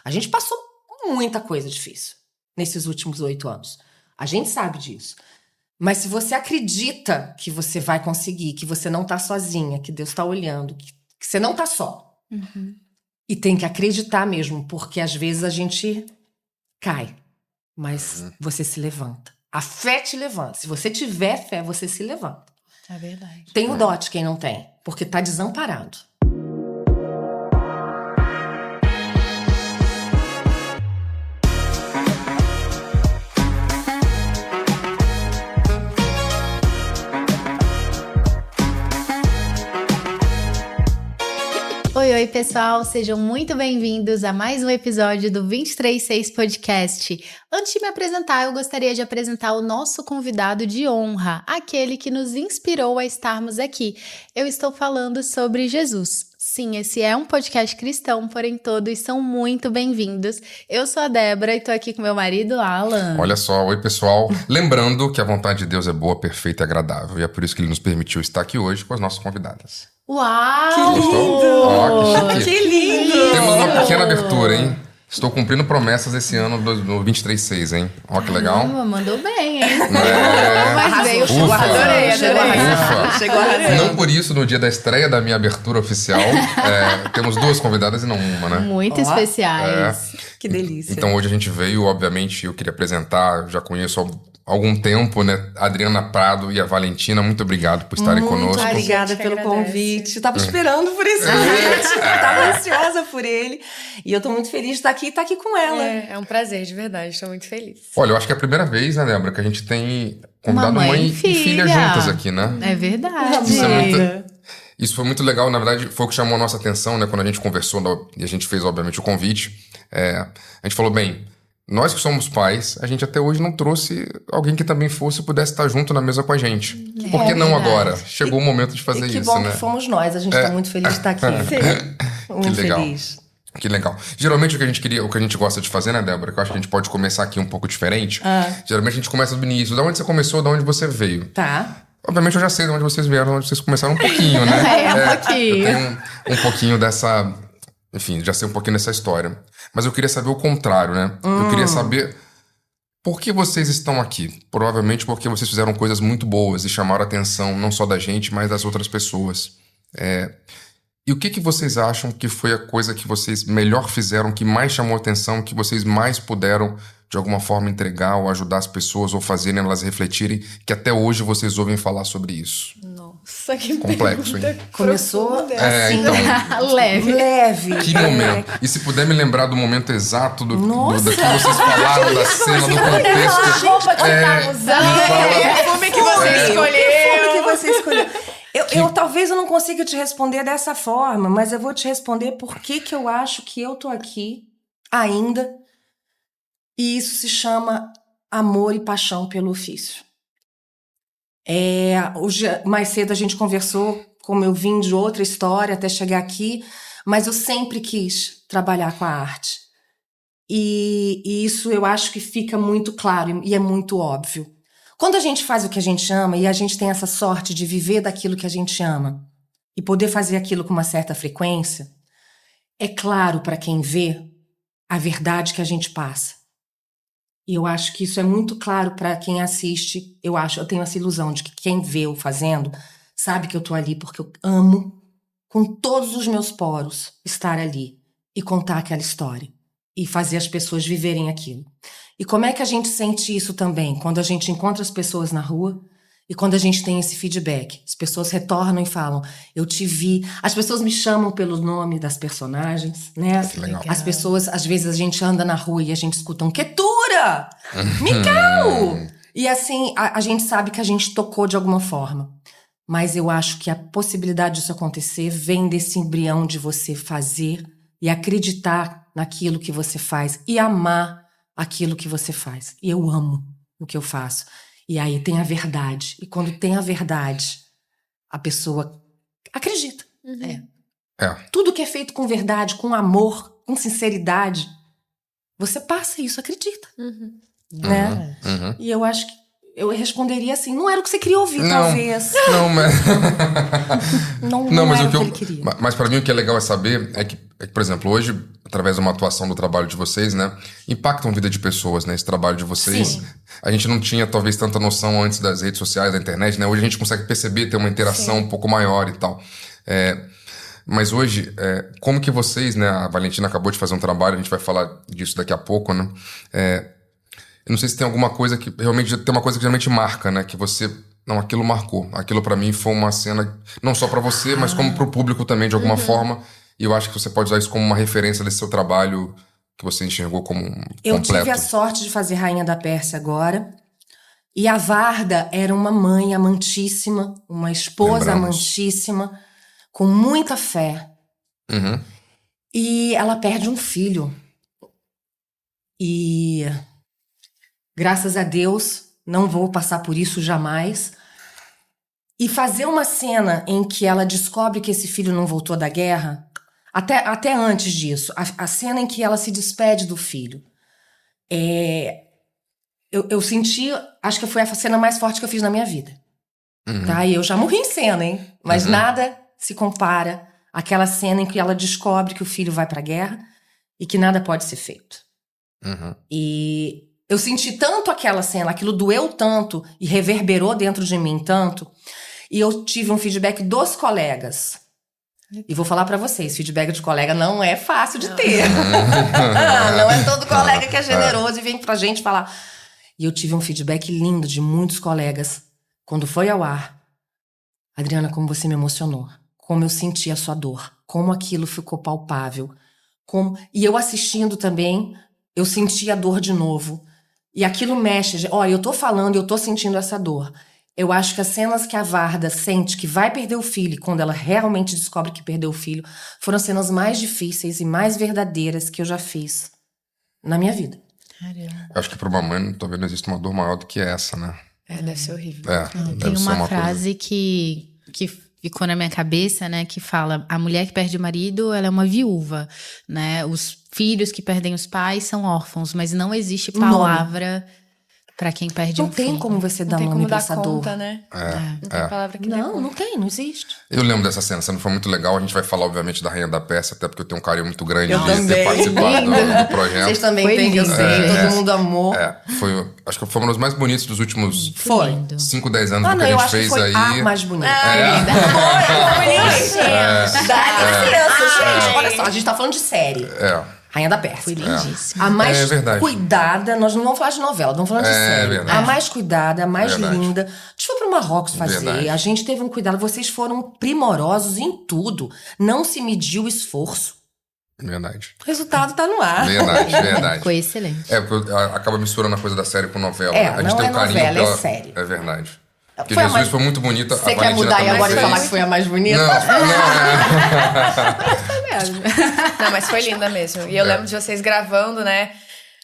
A gente passou muita coisa difícil nesses últimos 8 anos. A gente sabe disso. Mas se você acredita que você vai conseguir, que você não tá sozinha, que Deus tá olhando, que você não tá só. E tem que acreditar mesmo, porque às vezes a gente cai, mas você se levanta. A fé te levanta. Se você tiver fé, você se levanta. É verdade. Tem o dote quem não tem, porque tá desamparado. Oi, pessoal, sejam muito bem-vindos a mais um episódio do 236 Podcast. Antes de me apresentar, eu gostaria de apresentar o nosso convidado de honra, aquele que nos inspirou a estarmos aqui. Eu estou falando sobre Jesus. Sim, esse é um podcast cristão, porém todos são muito bem-vindos. Eu sou a Débora e estou aqui com meu marido, Alan. Olha só, oi pessoal. Lembrando que a vontade de Deus é boa, perfeita e agradável. E é por isso que ele nos permitiu estar aqui hoje com as nossas convidadas. Uau! Que lindo! Ó, que que lindo! Temos uma pequena abertura, hein? Estou cumprindo promessas esse ano no 236, hein? Ó, que legal. Caramba, mandou bem, hein? Mas veio, chegou, adorei. Chegou arrasando. Não por isso, no dia da estreia da minha abertura oficial, temos 2 convidadas e não uma, né? Muito especiais. Que delícia. Então hoje a gente veio, obviamente, eu queria apresentar, já conheço há algum tempo, né? A Adriana Prado e a Valentina, muito obrigado por estarem conosco. Muito obrigada pelo convite. Eu tava esperando por esse convite. Tava ansiosa por ele. E eu tô muito feliz de estar aqui e estar aqui com ela. É um prazer, de verdade. Estou muito feliz. Olha, eu acho que é a primeira vez, né, Débora, que a gente tem convidado mãe e filha juntas aqui, né? É verdade. Isso foi muito legal, na verdade, foi o que chamou a nossa atenção, né? Quando a gente conversou e a gente fez, obviamente, o convite. A gente falou, bem, nós que somos pais, a gente até hoje não trouxe alguém que também fosse e pudesse estar junto na mesa com a gente. Por que não agora? Chegou o momento de fazer que isso, bom né? Que fomos nós, a gente tá muito feliz de estar aqui. Muito Que legal. feliz. Que legal. Geralmente o que a gente gosta de fazer, né, Débora? Que eu acho que a gente pode começar aqui um pouco diferente. Geralmente a gente começa do início. Da onde você começou, da onde você veio. Tá. Obviamente eu já sei de onde vocês vieram, de onde vocês começaram um pouquinho, né? Um pouquinho. Eu tenho um pouquinho dessa... Enfim, já sei um pouquinho dessa história. Mas eu queria saber o contrário, né? Eu queria saber por que vocês estão aqui. Provavelmente porque vocês fizeram coisas muito boas e chamaram a atenção não só da gente, mas das outras pessoas. E o que vocês acham que foi a coisa que vocês melhor fizeram, que mais chamou a atenção, que vocês mais puderam, de alguma forma, entregar ou ajudar as pessoas ou fazerem elas refletirem, que até hoje vocês ouvem falar sobre isso? Nossa, que Complexo, hein? Começou assim, então. Leve. Que momento. E se puder me lembrar do momento exato do que vocês falaram, da cena, do contexto. Que roupa que você tava usando? Que perfume que você escolheu? Que você escolheu. Eu talvez eu não consiga te responder dessa forma, mas eu vou te responder por que eu acho que eu tô aqui ainda. E isso se chama amor e paixão pelo ofício. Mais cedo a gente conversou, como eu vim de outra história até chegar aqui, mas eu sempre quis trabalhar com a arte. E isso eu acho que fica muito claro e é muito óbvio. Quando a gente faz o que a gente ama e a gente tem essa sorte de viver daquilo que a gente ama e poder fazer aquilo com uma certa frequência, é claro para quem vê a verdade que a gente passa. E eu acho que isso é muito claro para quem assiste. Eu tenho essa ilusão de que quem vê eu fazendo sabe que eu tô ali porque eu amo, com todos os meus poros, estar ali e contar aquela história e fazer as pessoas viverem aquilo. E como é que a gente sente isso também? Quando a gente encontra as pessoas na rua e quando a gente tem esse feedback. As pessoas retornam e falam, eu te vi. As pessoas me chamam pelo nome das personagens, né? Legal. As pessoas, às vezes a gente anda na rua e a gente escuta um Ketura! Micau! E assim, a gente sabe que a gente tocou de alguma forma. Mas eu acho que a possibilidade disso acontecer vem desse embrião de você fazer e acreditar naquilo que você faz e amar aquilo que você faz. E eu amo o que eu faço. E aí tem a verdade. E quando tem a verdade, a pessoa acredita. Tudo que é feito com verdade, com amor, com sinceridade, você passa isso, acredita. Né? E eu acho que eu responderia assim, não era o que você queria ouvir, talvez. Não, mas... não mas era o que ele queria. Mas pra mim o que é legal é saber é que é que, por exemplo, hoje, através de uma atuação do trabalho de vocês, né, impactam a vida de pessoas, né, esse trabalho de vocês. Sim. A gente não tinha, talvez, tanta noção antes das redes sociais, da internet, né? Hoje a gente consegue perceber, ter uma interação um pouco maior e tal. Mas hoje, como que vocês, né, a Valentina acabou de fazer um trabalho, a gente vai falar disso daqui a pouco, né? Eu não sei se tem alguma coisa que realmente, tem uma coisa que realmente marca, né, que você... Não, aquilo marcou. Aquilo pra mim foi uma cena, não só pra você, mas como pro público também, de alguma forma. E eu acho que você pode usar isso como uma referência desse seu trabalho que você enxergou como Eu completo. tive a sorte de fazer Rainha da Pérsia agora. E a Varda era uma mãe amantíssima, uma esposa Lembramos. amantíssima, com muita fé. Uhum. E ela perde um filho. E graças a Deus, não vou passar por isso jamais. E fazer uma cena em que ela descobre que esse filho não voltou da guerra, até antes disso, a cena em que ela se despede do filho. Eu senti, acho que foi a cena mais forte que eu fiz na minha vida. Tá? E eu já morri em cena, hein? Mas nada se compara àquela cena em que ela descobre que o filho vai pra guerra e que nada pode ser feito. E eu senti tanto aquela cena, aquilo doeu tanto e reverberou dentro de mim tanto. E eu tive um feedback dos colegas. E vou falar pra vocês, feedback de colega não é fácil de ter. Não é todo colega que é generoso e vem pra gente falar. E eu tive um feedback lindo de muitos colegas. Quando foi ao ar, Adriana, como você me emocionou. Como eu senti a sua dor. Como aquilo ficou palpável. E eu assistindo também, eu senti a dor de novo. E aquilo mexe. Olha, eu tô falando, eu tô sentindo essa dor. Eu acho que as cenas que a Varda sente que vai perder o filho, e quando ela realmente descobre que perdeu o filho, foram as cenas mais difíceis e mais verdadeiras que eu já fiz na minha vida. Caramba. Eu acho que pra uma mãe, talvez não exista uma dor maior do que essa, né? Deve ser horrível. Deve Tem ser uma coisa- frase que ficou na minha cabeça, né, que fala: a mulher que perde o marido, ela é uma viúva, né? Os filhos que perdem os pais são órfãos, mas não existe palavra pra quem perde Não um tem filho. como você Não dar tem nome como pra dar essa conta, dor. né? Não tem palavra que dê Não, conta. não tem, não existe. Eu lembro dessa cena, a cena foi muito legal. A gente vai falar, obviamente, da Rainha da Pérsia, até porque eu tenho um carinho muito grande Eu de ter também. participado do projeto. Vocês também Foi têm, que eu lindo, sei. gente. Todo mundo amou. Acho que foi um dos mais bonitos dos últimos Foi. Lindo. 5, 10 anos do que Não, a eu gente acho que fez foi aí. a mais bonita. É. Dá licença, gente. Olha só, a gente tá falando de série. Rainha da Pérsia. Foi lindíssimo. A mais É verdade. cuidada, nós não vamos falar de novela, vamos falar de série. verdade. A mais cuidada, a mais Verdade. linda. A gente foi pro Marrocos fazer, Verdade. a gente teve um cuidado, vocês foram primorosos em tudo. Não se mediu o esforço. Verdade. O resultado tá no ar. Verdade. Foi excelente. Porque acaba misturando a coisa da série com novela. É, né? A gente não tem é um carinho novela, é pela... série. É verdade. Porque Foi a Jesus mais- foi muito bonita. Você a quer Valentina mudar e também agora fez. falar que foi a mais bonita? Não, mas foi linda mesmo. E eu lembro de vocês gravando, né?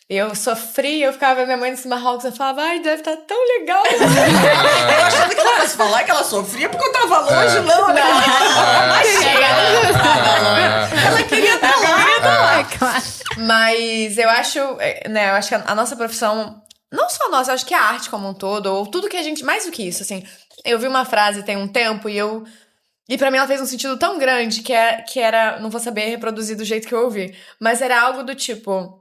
Eu sofri, eu ficava vendo minha mãe nesse Marrocos, eu falava, ai, deve estar tão legal. Eu achando que ela fosse falar que ela sofria porque eu tava longe, não. Ela queria estar lá. É claro. Mas eu acho, né, eu acho que a nossa profissão, não só a nossa, eu acho que a arte como um todo, ou tudo que a gente, mais do que isso, assim, eu vi uma frase tem um tempo e pra mim ela fez um sentido tão grande que era, não vou saber reproduzir do jeito que eu ouvi, mas era algo do tipo,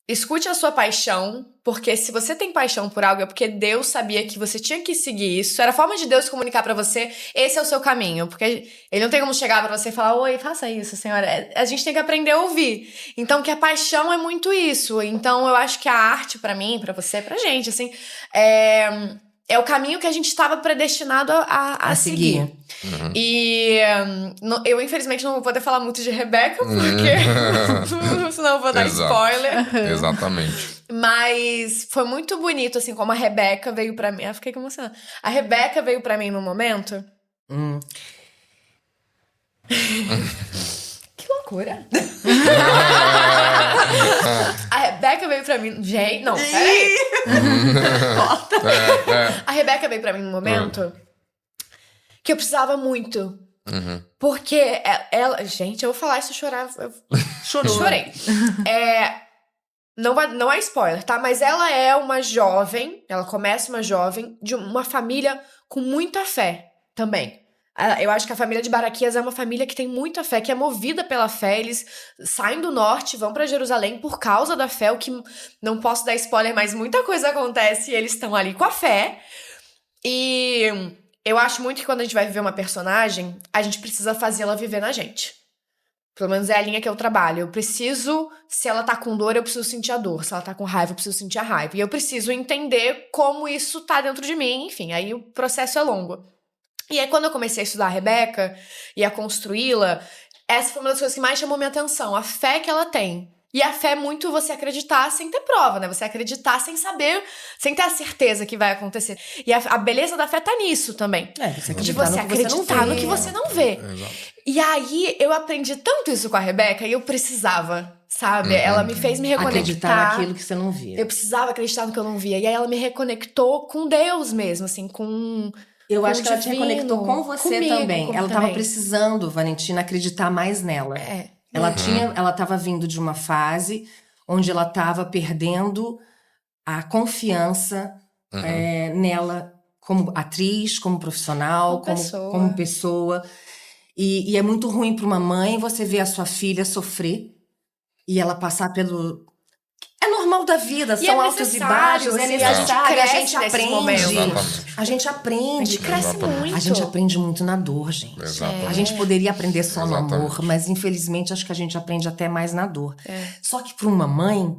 escute a sua paixão, porque se você tem paixão por algo é porque Deus sabia que você tinha que seguir isso. Era a forma de Deus comunicar pra você, esse é o seu caminho. Porque ele não tem como chegar pra você e falar, oi, faça isso, senhora. A gente tem que aprender a ouvir. Então, que a paixão é muito isso. Então, eu acho que a arte pra mim, pra você, pra gente, assim, é o caminho que a gente estava predestinado a seguir. E eu, infelizmente, não vou poder falar muito de Rebeca, porque senão eu vou dar Exato. spoiler. Exatamente. Mas foi muito bonito, assim, como a Rebeca veio pra mim. Eu fiquei emocionada. A Rebeca veio pra mim num momento... Que loucura. A Rebeca veio pra mim... Gente, não, peraí. A Rebeca veio pra mim num momento que eu precisava muito. Porque ela... Gente, eu vou falar isso e chorar. Chorei. Não é spoiler, tá? Mas ela é uma jovem, ela começa uma jovem de uma família com muita fé também. Eu acho que a família de Baraquias é uma família que tem muita fé, que é movida pela fé. Eles saem do norte, vão pra Jerusalém por causa da fé, o que não posso dar spoiler, mas muita coisa acontece e eles estão ali com a fé. E eu acho muito que quando a gente vai viver uma personagem, a gente precisa fazê-la viver na gente. Pelo menos é a linha que eu trabalho. Eu preciso, se ela tá com dor, eu preciso sentir a dor. Se ela tá com raiva, eu preciso sentir a raiva. E eu preciso entender como isso tá dentro de mim. Enfim, aí o processo é longo. E aí, quando eu comecei a estudar a Rebeca e a construí-la, essa foi uma das coisas que mais chamou minha atenção. A fé que ela tem. E a fé é muito você acreditar sem ter prova, né? Você acreditar sem saber, sem ter a certeza que vai acontecer. E a beleza da fé tá nisso também. Você de você acreditar no que você não vê. Exato. E aí, eu aprendi tanto isso com a Rebeca e eu precisava, sabe? Ela me fez me reconectar. Acreditar naquilo que você não via. Eu precisava acreditar no que eu não via. E aí, ela me reconectou com Deus mesmo, assim, com... Eu acho o que ela te divino, reconectou com você comigo, também. Ela também. tava precisando, Valentina, acreditar mais nela. Ela tava vindo de uma fase onde ela tava perdendo a confiança nela como atriz, como profissional, como pessoa. E é muito ruim para uma mãe você ver a sua filha sofrer e ela passar pelo... É normal da vida, são altos e baixos, é necessário, a gente aprende. A gente aprende. A gente cresce muito. A gente aprende muito na dor, gente. Exatamente. A gente poderia aprender só no Exatamente. amor, mas infelizmente acho que a gente aprende até mais na dor. Só que para uma mãe,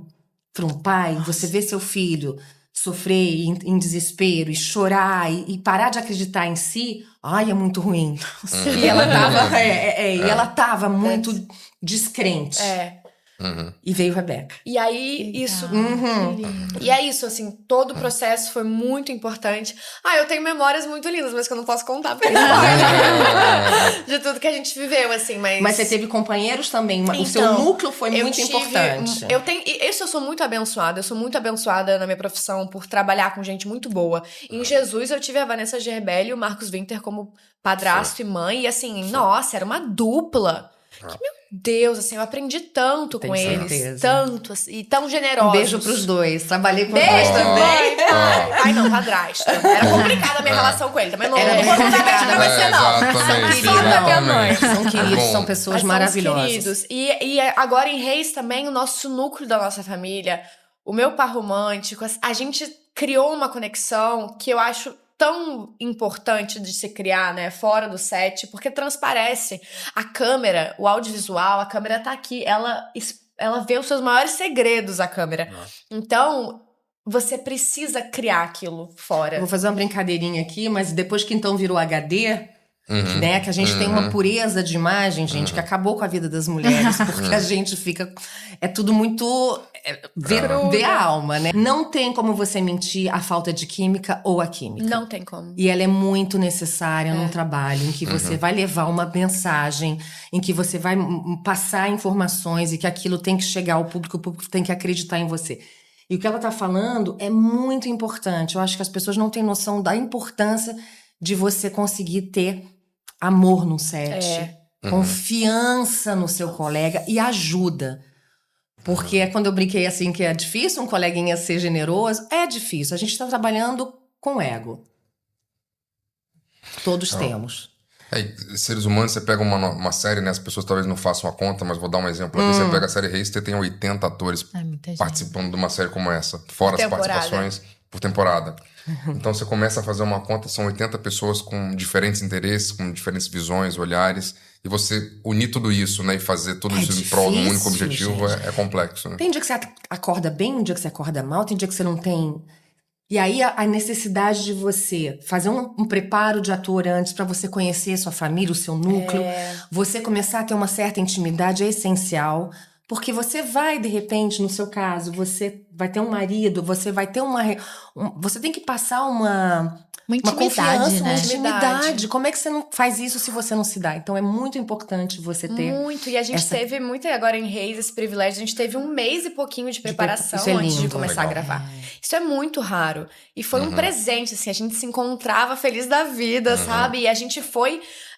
para um pai, você vê seu filho sofrer em desespero e chorar e parar de acreditar em si, ai, é muito ruim. E ela tava muito descrente. E veio Rebeca. E aí, isso... E é isso, assim, todo o processo foi muito importante. Eu tenho memórias muito lindas, mas que eu não posso contar, porque é spoiler de tudo que a gente viveu, assim, mas... Mas você teve companheiros também, o seu núcleo foi muito importante. Eu sou muito abençoada na minha profissão por trabalhar com gente muito boa. Em Jesus, eu tive a Vanessa Gerbelli e o Marcos Winter como padrasto e mãe, e assim, nossa, era uma dupla. Que, meu Deus, assim, eu aprendi tanto com eles. Certeza. Tanto, assim, e tão generosos. Um beijo pros dois. Trabalhei com Beijo dois também. Pai não, padrasto. Era complicada a minha relação com ele. Também não vou contar pra você, não. Exatamente. São queridos, Bom. são pessoas Mas maravilhosas. somos queridos. E agora em Reis também, o nosso núcleo da nossa família, o meu par romântico, a gente criou uma conexão que eu acho tão importante de se criar, né, fora do set, porque transparece. A câmera, o audiovisual, a câmera tá aqui, ela vê os seus maiores segredos, a câmera. Então, você precisa criar aquilo fora. Eu vou fazer uma brincadeirinha aqui, mas depois que então virou HD, né, que a gente tem uma pureza de imagem, gente, que acabou com a vida das mulheres, porque a gente fica... É tudo muito... Vê a alma, né? Não tem como você mentir a falta de química ou a química. Não tem como. E ela é muito necessária num trabalho em que você vai levar uma mensagem, em que você vai passar informações e que aquilo tem que chegar ao público, o público tem que acreditar em você. E o que ela tá falando é muito importante. Eu acho que as pessoas não têm noção da importância de você conseguir ter amor no set, confiança no seu colega e ajuda. Porque quando eu brinquei assim que é difícil um coleguinha ser generoso, é difícil. A gente está trabalhando com ego. Todos temos. Seres humanos, você pega uma série, né? As pessoas talvez não façam a conta, mas vou dar um exemplo aqui. Você pega a série Reis, você tem 80 atores participando de uma série como essa. Fora as participações por temporada. Então você começa a fazer uma conta, são 80 pessoas com diferentes interesses, com diferentes visões, olhares. E você unir tudo isso, né? E fazer tudo isso em prol de um único objetivo é complexo, né? Tem dia que você acorda bem, um dia que você acorda mal, tem dia que você não tem... E aí a necessidade de você fazer um preparo de ator antes pra você conhecer a sua família, o seu núcleo, você começar a ter uma certa intimidade é essencial, porque você vai, de repente, no seu caso, você vai ter um marido, você vai ter você tem que passar uma intimidade, confiança, né? uma intimidade. Como é que você não faz isso se você não se dá? Então é muito importante você ter... Muito, e a gente teve muito agora em Reis esse privilégio, a gente teve 1 mês e pouquinho de preparação isso é antes de lindo, começar a gravar. Isso é muito raro. E foi um presente, assim, a gente se encontrava feliz da vida, sabe? E a gente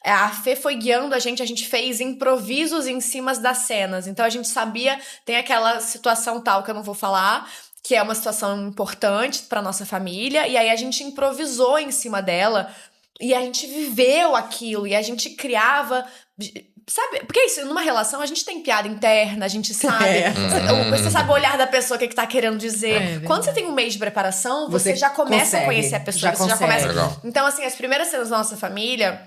a Fê foi guiando a gente fez improvisos em cima das cenas. Então a gente sabia, tem aquela situação tal que eu não vou falar, que é uma situação importante pra nossa família, e aí a gente improvisou em cima dela E a gente viveu aquilo, e a gente criava... Sabe, porque isso, numa relação a gente tem piada interna, a gente sabe. Você sabe o olhar da pessoa, o que tá querendo dizer. Quando você tem um mês de preparação, você já começa a conhecer a pessoa. Você já começa. Legal. Então, assim, as primeiras cenas da nossa família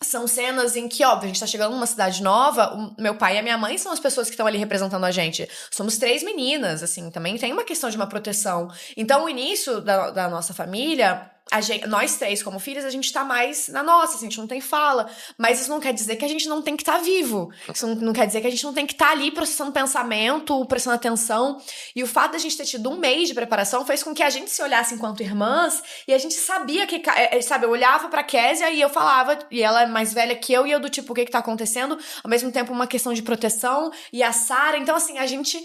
são cenas em que, óbvio, a gente tá chegando numa cidade nova, o meu pai e a minha mãe são as pessoas que estão ali representando a gente. Somos 3 meninas, assim, também tem uma questão de uma proteção. Então, o início da nossa família... nós 3, como filhas, a gente tá mais na nossa, assim, a gente não tem fala. Mas isso não quer dizer que a gente não tem que estar vivo. Isso não quer dizer que a gente não tem que estar ali processando pensamento, prestando atenção. E o fato da gente ter tido um mês de preparação fez com que a gente se olhasse enquanto irmãs e a gente sabia que, sabe, eu olhava pra Késia e eu falava, e ela é mais velha que eu, e eu do tipo, o que tá acontecendo? Ao mesmo tempo, uma questão de proteção, e a Sara. Então, assim, a gente...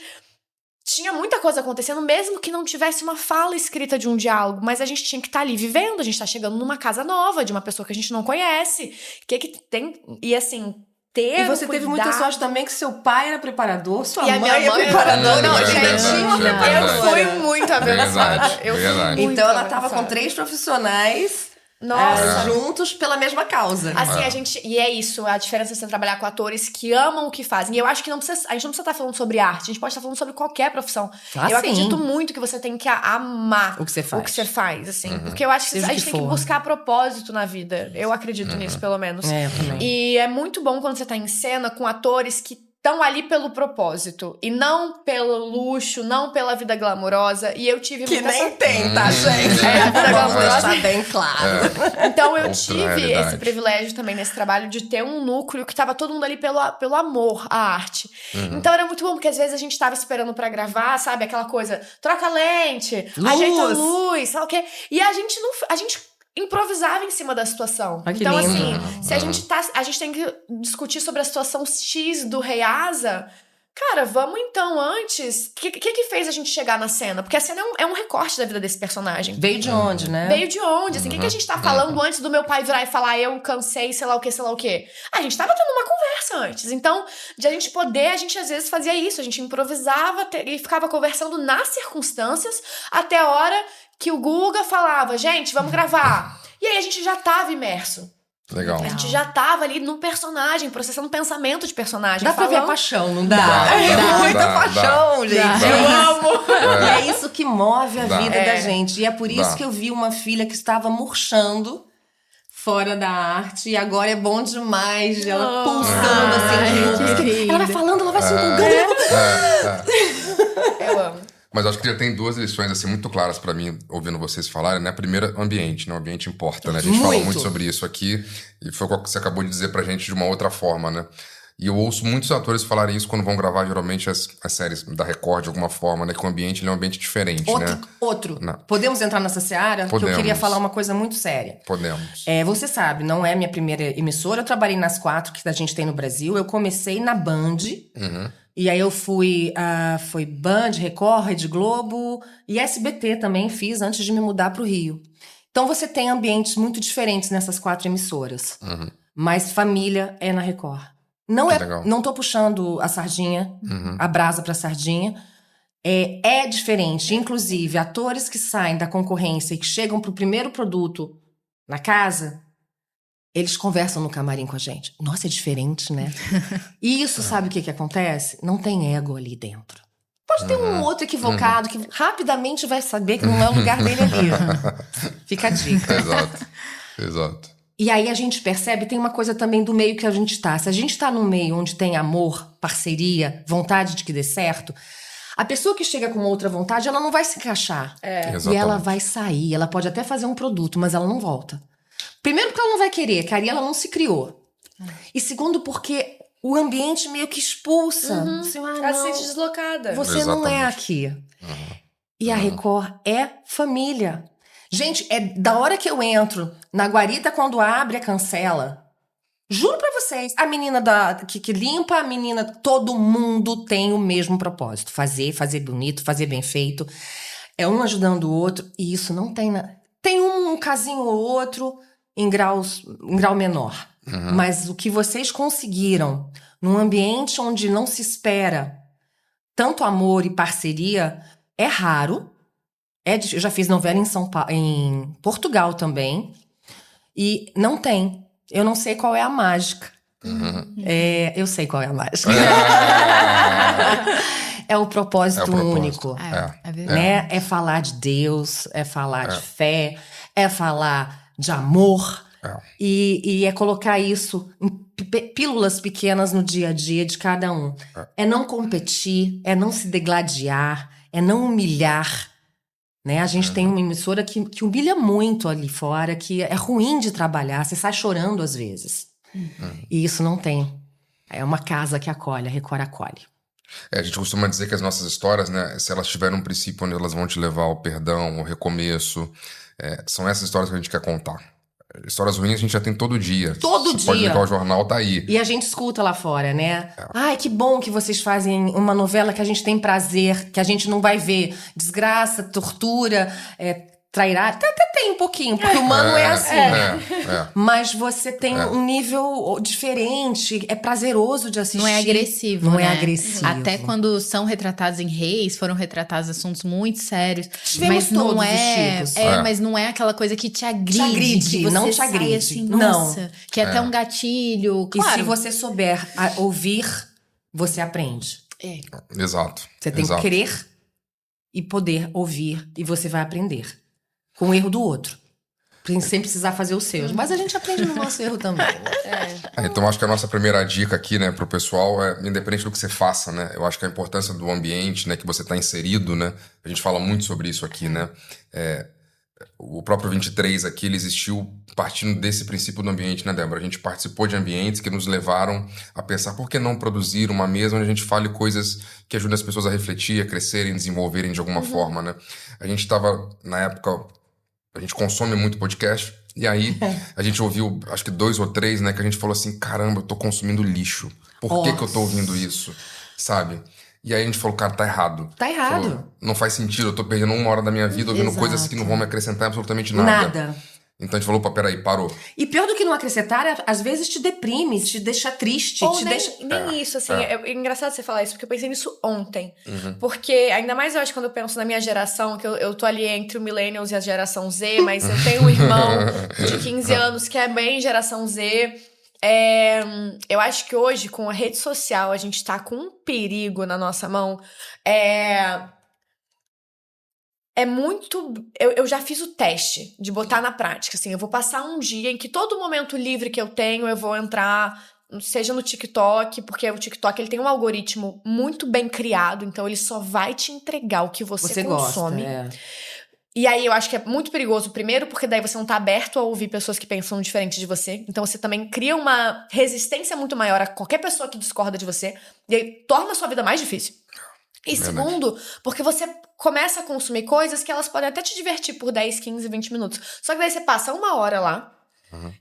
tinha muita coisa acontecendo, mesmo que não tivesse uma fala escrita de um diálogo, mas a gente tinha que estar ali vivendo, a gente tá chegando numa casa nova, de uma pessoa que a gente não conhece, que tem, e assim, ter E você teve muita sorte também que seu pai era preparador, sua mãe minha é mãe preparadora. não, Verdade, gente, verdade, eu fui muito abençoada. Verdade, Eu fui verdade. muito Então ela tava abençoada. com 3 profissionais Nossa. juntos pela mesma causa. Assim, a gente... E é isso, a diferença de você trabalhar com atores que amam o que fazem. E eu acho que a gente não precisa estar falando sobre arte, a gente pode estar falando sobre qualquer profissão. Ah, eu sim. acredito muito que você tem que amar O que você faz. assim. Porque eu acho que Seja a o gente que tem que for. buscar propósito na vida. Eu acredito nisso, pelo menos. É, eu também. E é muito bom quando você tá em cena com atores que estão ali pelo propósito. E não pelo luxo, não pela vida glamourosa. E eu tive Que muita nem sorte. tem, tá, gente? É, a vida Vamos glamourosa. deixar bem claro. Então eu Outra tive realidade. esse privilégio também nesse trabalho de ter um núcleo que tava todo mundo ali pelo amor à arte. Então era muito bom, porque às vezes a gente tava esperando pra gravar, sabe? Aquela coisa, troca lente, ajeita a luz, sabe o quê? E a gente não... A gente improvisava em cima da situação. Ah, que então, lindo. assim, se a gente tem que discutir sobre a situação X do Rei Asa... Cara, vamos então antes... O que fez a gente chegar na cena? Porque a cena é um recorte da vida desse personagem. Veio de onde, né? Veio de onde? Assim, o que a gente tá falando antes do meu pai virar e falar eu cansei, sei lá o quê? A gente tava tendo uma conversa antes. Então, de a gente poder, a gente às vezes fazia isso. A gente improvisava e ficava conversando nas circunstâncias até a hora que o Guga falava, gente, vamos gravar. E aí a gente já tava imerso. Legal. A gente já tava ali no personagem, processando pensamento de personagem. Dá pra ver a falando- paixão, não dá? Dá, É dá, muita dá, paixão, gente. dá. Eu Dá. amo. E é isso que move a Dá. vida da gente. E é por isso Dá. que eu vi uma filha que estava murchando fora da arte e agora é bom demais. Ela pulsando assim junto. querida. Ela vai falando, ela vai se empolgando. Eu amo. Mas acho que já tem 2 lições assim muito claras pra mim, ouvindo vocês falarem, né? A primeira, ambiente, né? O ambiente importa, né? A gente fala muito sobre isso aqui e foi o que você acabou de dizer pra gente de uma outra forma, né? E eu ouço muitos atores falarem isso quando vão gravar, geralmente, as séries da Record, de alguma forma, né? Que o ambiente ele é um ambiente diferente, né? Outro. Não. Podemos entrar nessa seara? Que eu Podemos. queria falar uma coisa muito séria. Podemos. Você sabe, não é minha primeira emissora. Eu trabalhei nas 4 que a gente tem no Brasil. Eu comecei na Band. E aí eu fui Band, Record, Rede Globo e SBT também fiz antes de me mudar pro Rio. Então você tem ambientes muito diferentes nessas 4 emissoras. Mas família é na Record. Legal. Não tô puxando a sardinha, a brasa pra sardinha. É diferente. Inclusive, atores que saem da concorrência e que chegam pro primeiro produto na casa, eles conversam no camarim com a gente. Nossa, é diferente, né? E isso, sabe o que acontece? Não tem ego ali dentro. Pode ter um outro equivocado que rapidamente vai saber que não é o lugar dele ali. Fica a dica. Exato. E aí a gente percebe, tem uma coisa também do meio que a gente tá. Se a gente tá num meio onde tem amor, parceria, vontade de que dê certo, a pessoa que chega com outra vontade, ela não vai se encaixar. E ela vai sair. Ela pode até fazer um produto, mas ela não volta. Primeiro porque ela não vai querer, que ali ela não se criou. E segundo porque o ambiente meio que expulsa. Assim, Ela se sente deslocada. você não é Exatamente. aqui. E a Record é família. Gente, é da hora que eu entro na guarita, quando abre a cancela. Juro pra vocês, a menina que limpa, a menina, todo mundo tem o mesmo propósito. Fazer bonito, fazer bem feito. É um ajudando o outro. E isso não tem... Tem um casinho ou outro em grau menor. Mas o que vocês conseguiram num ambiente onde não se espera tanto amor e parceria é raro. Eu já fiz novela em Portugal também. E não tem. Eu não sei qual é a mágica. Eu sei qual é a mágica. É o propósito único. É verdade. Né? É falar de Deus, é falar de fé, é falar de amor. E é colocar isso em pílulas pequenas no dia a dia de cada um. É não competir, é não se degladiar, é não humilhar. Né? A gente tem uma emissora que humilha muito ali fora, que é ruim de trabalhar, você sai chorando às vezes. E isso não tem. É uma casa que acolhe, a Record acolhe. A gente costuma dizer que as nossas histórias, né, se elas tiverem um princípio onde elas vão te levar ao perdão, ao recomeço, são essas histórias que a gente quer contar. Histórias ruins a gente já tem todo dia. Todo Você dia. pode ligar o jornal, tá aí. E a gente escuta lá fora, né? Ai, que bom que vocês fazem uma novela que a gente tem prazer, que a gente não vai ver desgraça, tortura, trairá. Até tem um pouquinho, porque o humano é assim. Mas você tem um nível diferente, é prazeroso de assistir. Não é agressivo, Não né? é agressivo. Até quando são retratados em Reis, foram retratados assuntos muito sérios. Tivemos mas não todos os é, tipos. mas não é aquela coisa que te agride. agride, que você não te sai agride. assim, Não. nossa, que é até um gatilho. Claro. E se você souber ouvir, você aprende. Exato. Você tem que querer e poder ouvir, e você vai aprender. Com o erro do outro. Sem precisar fazer os seus. Mas a gente aprende no nosso erro também. Então acho que a nossa primeira dica aqui, né, pro pessoal independente do que você faça, né? Eu acho que a importância do ambiente, né, que você tá inserido, né? A gente fala muito sobre isso aqui, né? O próprio 23 aqui, ele existiu partindo desse princípio do ambiente, né, Débora? A gente participou de ambientes que nos levaram a pensar por que não produzir uma mesa onde a gente fale coisas que ajudem as pessoas a refletir, a crescerem, desenvolverem de alguma forma, né? A gente tava, na época, a gente consome muito podcast, e aí a gente ouviu, acho que 2 ou 3, né, que a gente falou assim, caramba, eu tô consumindo lixo. Por que eu tô ouvindo isso? Sabe? E aí a gente falou, cara, tá errado. Tá errado. Falou, não faz sentido, eu tô perdendo 1 hora da minha vida ouvindo coisas que não vão me acrescentar absolutamente nada. Então a gente falou, opa, peraí, parou. E pior do que não acrescentar, às vezes te deprime, te deixa triste. Ou te nem, deixa... nem isso, assim. É engraçado você falar isso, porque eu pensei nisso ontem. Uhum. Porque, ainda mais eu acho quando eu penso na minha geração, que eu tô ali entre o Millennials e a geração Z, mas eu tenho um irmão de 15 anos que é bem geração Z. Eu acho que hoje, com a rede social, a gente tá com um perigo na nossa mão. É muito... Eu já fiz o teste de botar na prática, assim. Eu vou passar um dia em que todo momento livre que eu tenho, eu vou entrar, seja no TikTok, porque o TikTok ele tem um algoritmo muito bem criado, então ele só vai te entregar o que você consome. Gosta, E aí eu acho que é muito perigoso, primeiro, porque daí você não tá aberto a ouvir pessoas que pensam diferente de você. Então você também cria uma resistência muito maior a qualquer pessoa que discorda de você. E aí torna a sua vida mais difícil. E segundo, porque você começa a consumir coisas que elas podem até te divertir por 10, 15, 20 minutos. Só que daí você passa 1 hora lá.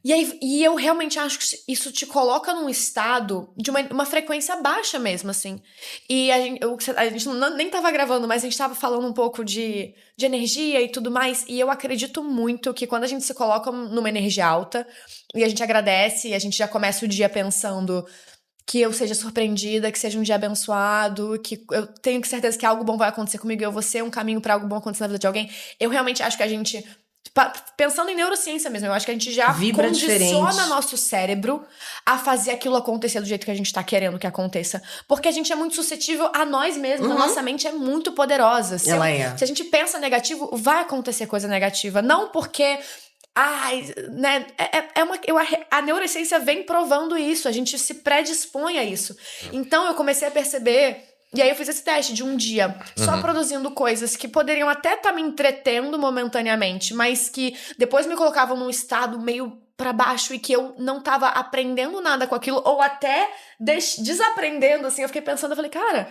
E eu realmente acho que isso te coloca num estado de uma frequência baixa mesmo, assim. E a gente nem tava gravando, mas a gente tava falando um pouco de energia e tudo mais. E eu acredito muito que quando a gente se coloca numa energia alta e a gente agradece e a gente já começa o dia pensando que eu seja surpreendida, que seja um dia abençoado, que eu tenho certeza que algo bom vai acontecer comigo e eu vou ser um caminho pra algo bom acontecer na vida de alguém. Eu realmente acho que a gente... Pensando em neurociência mesmo, eu acho que a gente já vibra condiciona diferente. nosso cérebro a fazer aquilo acontecer do jeito que a gente tá querendo que aconteça. Porque a gente é muito suscetível a nós mesmos, a nossa mente é muito poderosa. Se a gente pensa negativo, vai acontecer coisa negativa. Não porque... né? A neurociência vem provando isso, a gente se predispõe a isso. Então eu comecei a perceber... E aí eu fiz esse teste de um dia, só produzindo coisas que poderiam até estar me entretendo momentaneamente, mas que depois me colocavam num estado meio pra baixo e que eu não tava aprendendo nada com aquilo, ou até desaprendendo, assim. Eu fiquei pensando, eu falei, cara...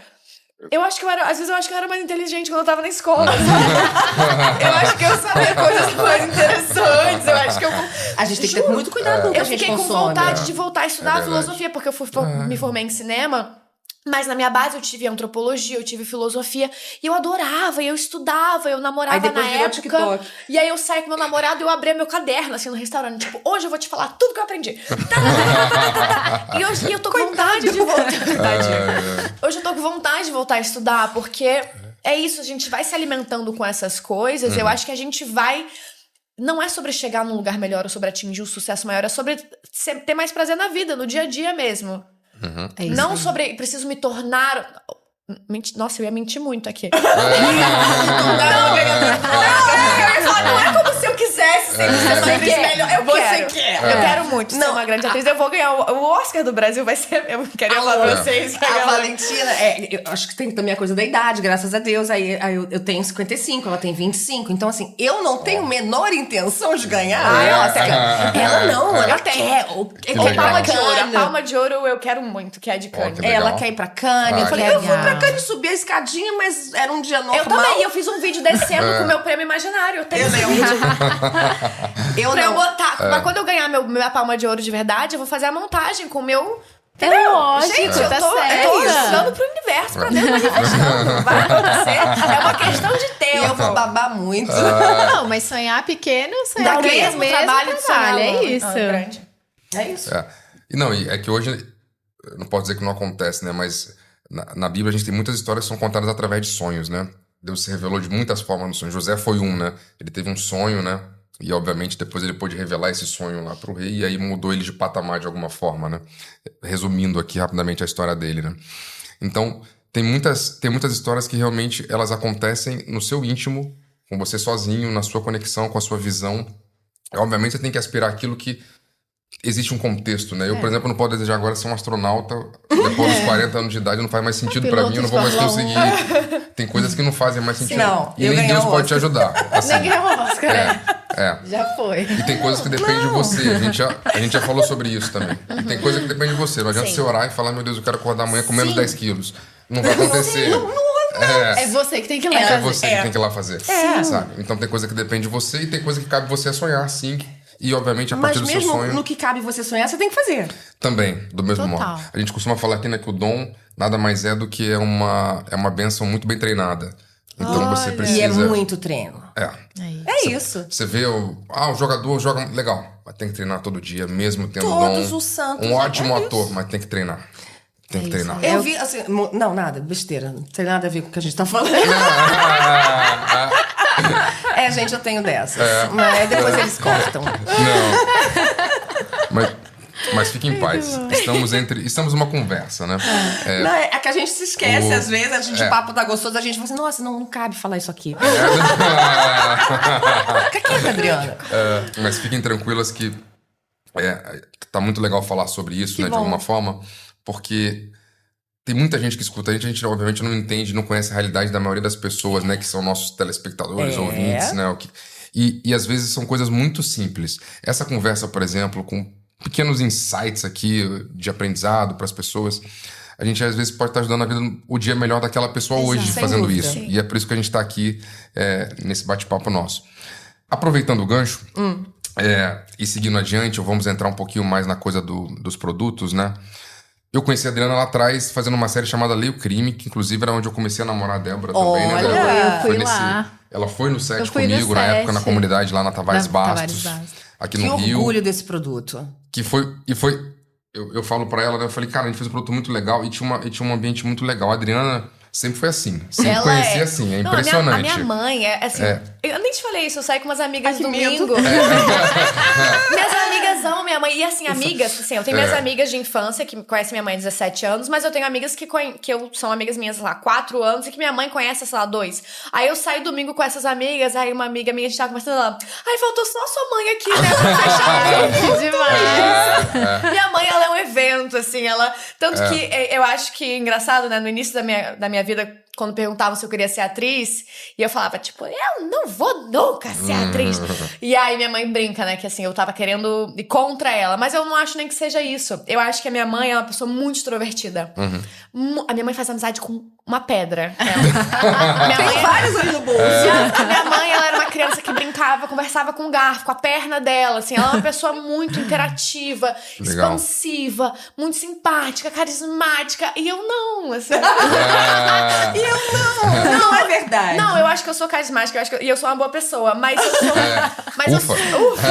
às vezes eu acho que eu era mais inteligente quando eu tava na escola, sabe? Eu acho que eu sabia coisas mais interessantes, eu acho que eu... A gente tem que ter muito cuidado com o que a Eu gente fiquei com consome. vontade de voltar a estudar filosofia, porque eu me formei em cinema... Mas na minha base eu tive antropologia, eu tive filosofia. E eu adorava, e eu estudava, eu namorava aí depois na virou época. TikTok. E aí eu saí com meu namorado e eu abria meu caderno, assim, no restaurante. Tipo, hoje eu vou te falar tudo que eu aprendi. E hoje eu tô com vontade de voltar. Hoje eu tô com vontade de voltar a estudar, porque é isso, a gente vai se alimentando com essas coisas. Eu acho que a gente vai não é sobre chegar num lugar melhor ou sobre atingir o sucesso maior, é sobre ter mais prazer na vida, no dia a dia mesmo. É isso. Não sobre preciso me tornar... Nossa, eu ia mentir muito aqui. É. Não é como se eu quisesse ser uma atriz melhor. Eu quero muito ser uma grande atriz. Eu vou ganhar o Oscar do Brasil, vai ser... Eu queria falar pra vocês. A Valentina, eu acho que tem também a coisa da idade, graças a Deus. Aí eu tenho 55, ela tem 25. Então, assim, eu não tenho a menor intenção de ganhar o Oscar. Ela não, ela quer. A Palma de Ouro. A Palma de Ouro eu quero muito, que é de Cannes. Ela quer ir pra Cannes. Eu falei, eu fui pra Cannes, subi a escadinha, mas era um dia normal. Eu também, eu fiz um vídeo descendo com o meu prêmio imaginário. Eu tenho esse vídeo. Pra eu botar. Mas quando eu ganhar minha Palma de Ouro de verdade, eu vou fazer a montagem com o meu... É lógico, gente, tá eu tô jogando pro universo, pra Deus manifestando. Vai acontecer. É uma questão de tempo. E eu vou babar muito. Não, mas sonhar pequeno, sonhar Dá grande mesmo, trabalho de sonhar é longe. isso. Grande. É isso. E é que hoje, eu não posso dizer que não acontece, né? Mas na Bíblia a gente tem muitas histórias que são contadas através de sonhos, né? Deus se revelou de muitas formas no sonho. José foi um, né? Ele teve um sonho, né? E, obviamente, depois ele pôde revelar esse sonho lá pro rei e aí mudou ele de patamar de alguma forma, né? Resumindo aqui rapidamente a história dele, né? Então, tem muitas histórias que realmente elas acontecem no seu íntimo, com você sozinho, na sua conexão, com a sua visão. Obviamente, você tem que aspirar aquilo que existe um contexto, né? Eu, por exemplo, não posso desejar agora ser um astronauta depois dos 40 anos de idade, não faz mais sentido pra mim, eu não vou mais conseguir. Tem coisas que não fazem mais sentido. Não, e nem Deus pode te ajudar. Assim. Nem ganhou o Oscar, né? Já foi. E tem coisas que dependem de você. A gente já falou sobre isso também. E tem coisa que depende de você. Não adianta você orar e falar, meu Deus, eu quero acordar amanhã com menos 10 quilos. Não vai acontecer. É você que tem que ir lá fazer. É você que tem que ir lá fazer. Sabe? Então tem coisa que depende de você e tem coisa que cabe você a sonhar, sim. E, obviamente, a partir do seu sonho... Mas mesmo no que cabe você sonhar, você tem que fazer. Também, do mesmo modo. A gente costuma falar aqui, né, que o dom nada mais é do que uma bênção muito bem treinada. Então você precisa... E é muito treino. É isso. Você vê o jogador joga legal, mas tem que treinar todo dia, mesmo tendo Todos dom. os santos. Um ótimo ator, mas tem que treinar. Tem que treinar. Eu vi, assim... Não, nada, besteira. Não tem nada a ver com o que a gente tá falando. Gente, eu tenho dessas. Mas depois eles cortam. Não. Mas fique em paz. Estamos numa conversa, né? Não, é que a gente se esquece, às vezes, a gente, o papo tá gostoso, a gente fala assim, nossa, não cabe falar isso aqui. Fica quieta, Adriana. Mas fiquem tranquilas que tá muito legal falar sobre isso, né? De alguma forma, porque tem muita gente que escuta a gente obviamente não entende, não conhece a realidade da maioria das pessoas, né? Que são nossos telespectadores, ouvintes, né? E às vezes são coisas muito simples. Essa conversa, por exemplo, com pequenos insights aqui de aprendizado para as pessoas, a gente às vezes pode estar ajudando a vida, o dia melhor daquela pessoa hoje fazendo isso. E é por isso que a gente está aqui nesse bate-papo nosso. Aproveitando o gancho e seguindo adiante, vamos entrar um pouquinho mais na coisa dos produtos, né? Eu conheci a Adriana lá atrás fazendo uma série chamada Lei o Crime, que inclusive era onde eu comecei a namorar a Débora também, né? Eu fui lá. Ela foi no set comigo na época, na comunidade lá na Tavares Bastos, aqui no Rio. Que orgulho desse produto. Eu falo pra ela, né? Eu falei, cara, a gente fez um produto muito legal e tinha um ambiente muito legal. A Adriana sempre foi assim, sempre conhecia assim, é impressionante. A minha mãe é assim, eu nem te falei isso, eu saí com umas amigas domingo. Minhas amigas amam minha mãe, e assim, amigas, assim, eu tenho minhas amigas de infância que conhecem minha mãe há 17 anos, mas eu tenho amigas que são amigas minhas, sei lá, 4 anos, e que minha mãe conhece, sei lá, 2. Aí eu saio domingo com essas amigas, aí uma amiga minha, a gente tava conversando, ela, faltou só a sua mãe aqui, né, pra fechar. Demais. Minha mãe, ela é um evento, assim, ela... Tanto que eu acho que, engraçado, né, no início da minha vida, quando perguntavam se eu queria ser atriz, e eu falava, tipo, eu não vou nunca ser atriz. E aí minha mãe brinca, né, que assim, eu tava querendo ir contra ela, mas eu não acho nem que seja isso. Eu acho que a minha mãe é uma pessoa muito extrovertida. A minha mãe faz amizade com uma pedra. Tem vários ali no bolso. A minha mãe, ela era uma criança que brincava, conversava com o garfo, com a perna dela, assim. Ela é uma pessoa muito interativa, expansiva, muito simpática, carismática. E eu não, assim. Não é verdade. Não, eu acho que eu sou carismática, e eu sou uma boa pessoa, mas eu sou. Ufa.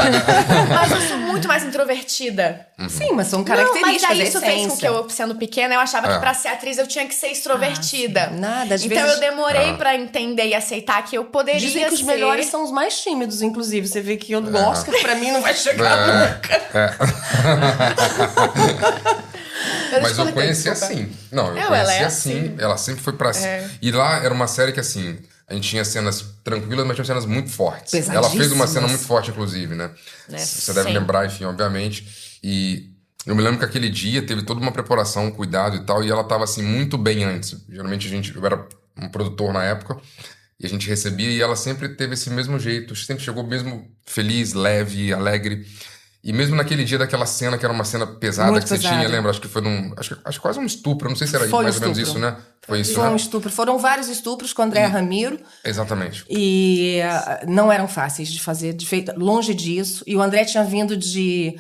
Mas eu sou muito mais introvertida. Sim, mas são Não, características. mas aí isso fez com essência. que eu, sendo pequena, eu achava que pra ser atriz eu tinha que ser extrovertida. Nada, às então vezes- eu demorei pra entender e aceitar que eu poderia Dizem que os ser. melhores são os mais tímidos, inclusive. Você vê que o Oscar, pra mim, não vai chegar nunca. Mas eu conheci assim. Não, eu ela conheci é assim. assim. Ela sempre foi pra cima. E lá era uma série que, assim, a gente tinha cenas tranquilas, mas tinha cenas muito fortes. Ela fez uma cena muito forte, inclusive, né? Você deve lembrar, enfim, obviamente. E eu me lembro que aquele dia teve toda uma preparação, um cuidado e tal, e ela tava, assim, muito bem antes. Geralmente eu era um produtor na época, e a gente recebia, e ela sempre teve esse mesmo jeito. Sempre chegou mesmo feliz, leve, alegre. E mesmo naquele dia daquela cena, que era uma cena pesada Muito que você pesada. tinha, lembra? Acho que foi acho quase um estupro, não sei se era Foi mais um ou menos estupro. isso, né? Foi isso, Foi né? um estupro. Foram vários estupros com André Ramiro. Exatamente. E não eram fáceis de fazer, longe disso. E o André tinha vindo de